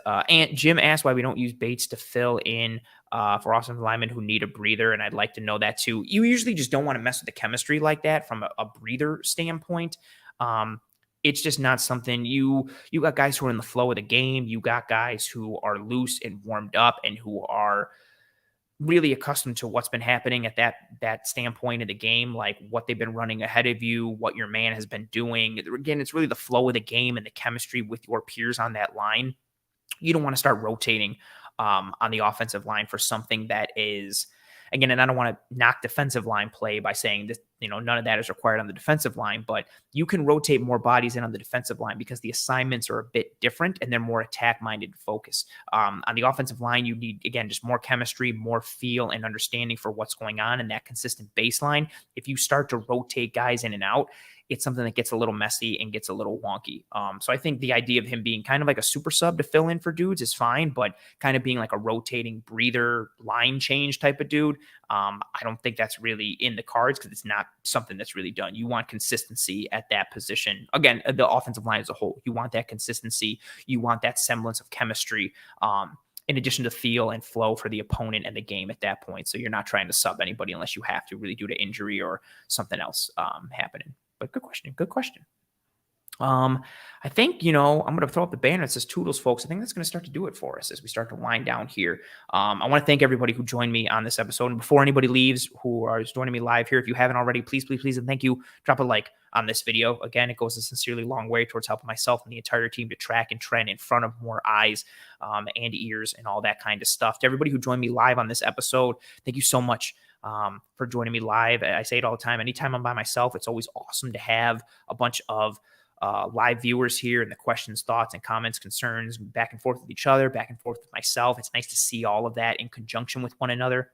A: Jim asked why we don't use Bates to fill in for offensive linemen who need a breather, and I'd like to know that too. You usually just don't want to mess with the chemistry like that from a breather standpoint. It's just not something you got guys who are in the flow of the game. You got guys who are loose and warmed up and who are really accustomed to what's been happening at that standpoint of the game, like what they've been running ahead of you, what your man has been doing. Again, it's really the flow of the game and the chemistry with your peers on that line. You don't want to start rotating on the offensive line for something that is, again, and I don't want to knock defensive line play by saying this, none of that is required on the defensive line, but you can rotate more bodies in on the defensive line because the assignments are a bit different and they're more attack-minded focus. On the offensive line, you need, again, just more chemistry, more feel and understanding for what's going on and that consistent baseline. If you start to rotate guys in and out, it's something that gets a little messy and gets a little wonky. So I think the idea of him being kind of like a super sub to fill in for dudes is fine, but kind of being like a rotating breather line change type of dude, I don't think that's really in the cards because it's not something that's really done. You want consistency at that position. Again, the offensive line as a whole, you want that consistency. You want that semblance of chemistry. In addition to feel and flow for the opponent and the game at that point. So you're not trying to sub anybody unless you have to really due to injury or something else happening. But good question. I think, I'm going to throw up the banner that says Toodles, folks. I think that's going to start to do it for us as we start to wind down here. I want to thank everybody who joined me on this episode. And before anybody leaves who is joining me live here, if you haven't already, please, please, please, and thank you, drop a like on this video. Again, it goes a sincerely long way towards helping myself and the entire team to track and trend in front of more eyes and ears and all that kind of stuff. To everybody who joined me live on this episode, thank you so much for joining me live. I say it all the time. Anytime I'm by myself, it's always awesome to have a bunch of live viewers here and the questions, thoughts, and comments, concerns back and forth with each other, back and forth with myself. It's nice to see all of that in conjunction with one another.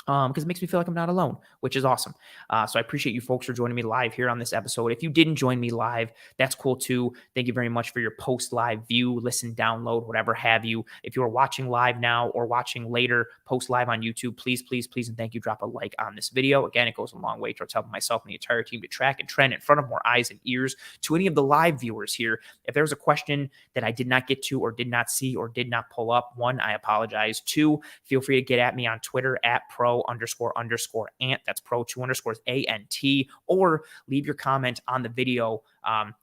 A: Because it makes me feel like I'm not alone, which is awesome. So I appreciate you folks for joining me live here on this episode. If you didn't join me live, that's cool too. Thank you very much for your post-live view, listen, download, whatever have you. If you are watching live now or watching later, post live on YouTube, please, please, please, and thank you. Drop a like on this video. Again, it goes a long way towards helping myself and the entire team to track and trend in front of more eyes and ears. To any of the live viewers here, if there's a question that I did not get to or did not see or did not pull up, one, I apologize. Two, feel free to get at me on Twitter at pro__ant. That's pro_ANT, or leave your comment on the video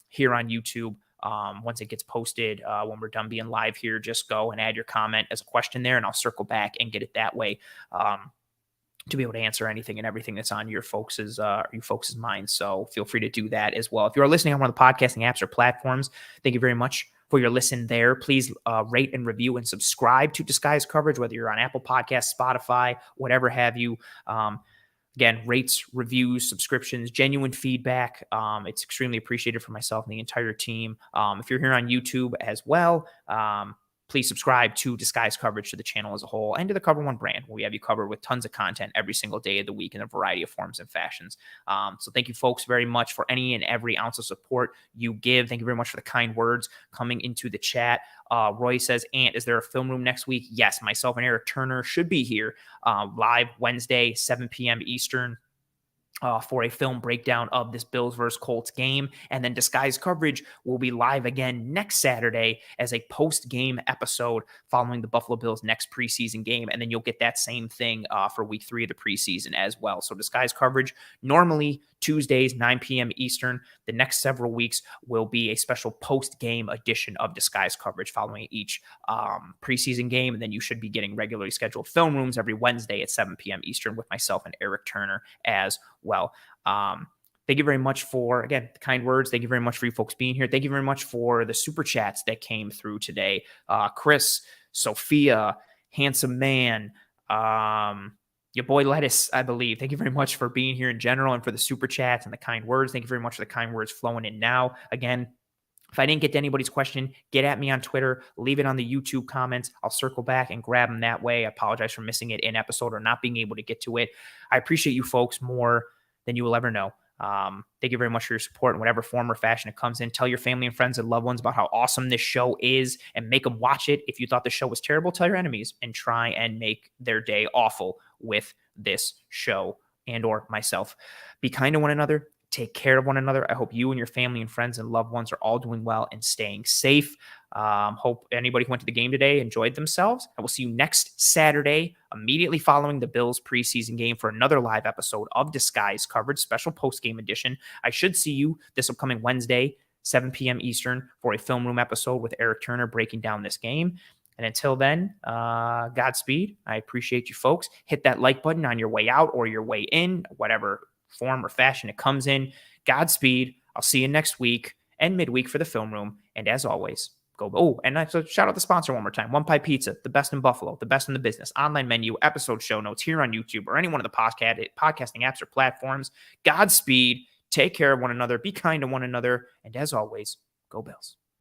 A: here on YouTube. Once it gets posted, when we're done being live here, just go and add your comment as a question there, and I'll circle back and get it that way. To be able to answer anything and everything that's on your folks' minds. So feel free to do that as well. If you are listening on one of the podcasting apps or platforms, thank you very much for your listen there. Please rate and review and subscribe to Disguise Coverage, whether you're on Apple Podcasts, Spotify, whatever have you. Again, rates, reviews, subscriptions, genuine feedback. It's extremely appreciated for myself and the entire team. If you're here on YouTube as well, please subscribe to Disguise Coverage, to the channel as a whole, and to the Cover One brand, where we have you covered with tons of content every single day of the week in a variety of forms and fashions. So thank you, folks, very much for any and every ounce of support you give. Thank you very much for the kind words coming into the chat. Roy says, Ant, is there a film room next week? Yes, myself and Eric Turner should be here live Wednesday, 7 p.m. Eastern. For a film breakdown of this Bills versus Colts game. And then Disguise Coverage will be live again next Saturday as a post-game episode following the Buffalo Bills' next preseason game. And then you'll get that same thing for week 3 of the preseason as well. So Disguise Coverage, normally Tuesdays, 9 p.m. Eastern. The next several weeks will be a special post-game edition of Disguise Coverage following each preseason game. And then you should be getting regularly scheduled film rooms every Wednesday at 7 p.m. Eastern with myself and Eric Turner as well. Thank you very much for, again, the kind words. Thank you very much for you folks being here. Thank you very much for the super chats that came through today. Chris, Sophia, Handsome Man, your boy Lettuce, I believe. Thank you very much for being here in general and for the super chats and the kind words. Thank you very much for the kind words flowing in now. Again, if I didn't get to anybody's question, get at me on Twitter, leave it on the YouTube comments. I'll circle back and grab them that way. I apologize for missing it in episode or not being able to get to it. I appreciate you folks more than you will ever know. Thank you very much for your support in whatever form or fashion it comes in. Tell your family and friends and loved ones about how awesome this show is and make them watch it. If you thought the show was terrible, tell your enemies and try and make their day awful with this show and or myself. Be kind to one another. Take care of one another. I hope you and your family and friends and loved ones are all doing well and staying safe. Hope anybody who went to the game today enjoyed themselves. I will see you next Saturday, immediately following the Bills preseason game, for another live episode of Disguise Coverage, special post-game edition. I should see you this upcoming Wednesday, 7 p.m. Eastern, for a film room episode with Eric Turner breaking down this game. And until then, Godspeed. I appreciate you folks. Hit that like button on your way out or your way in, whatever form or fashion it comes in. Godspeed. I'll see you next week and midweek for the film room. And as always, go. Oh, and so shout out the sponsor one more time. One Pie Pizza, the best in Buffalo, the best in the business. Online menu, episode show notes here on YouTube or any one of the podcasting apps or platforms. Godspeed. Take care of one another. Be kind to one another. And as always, go Bills.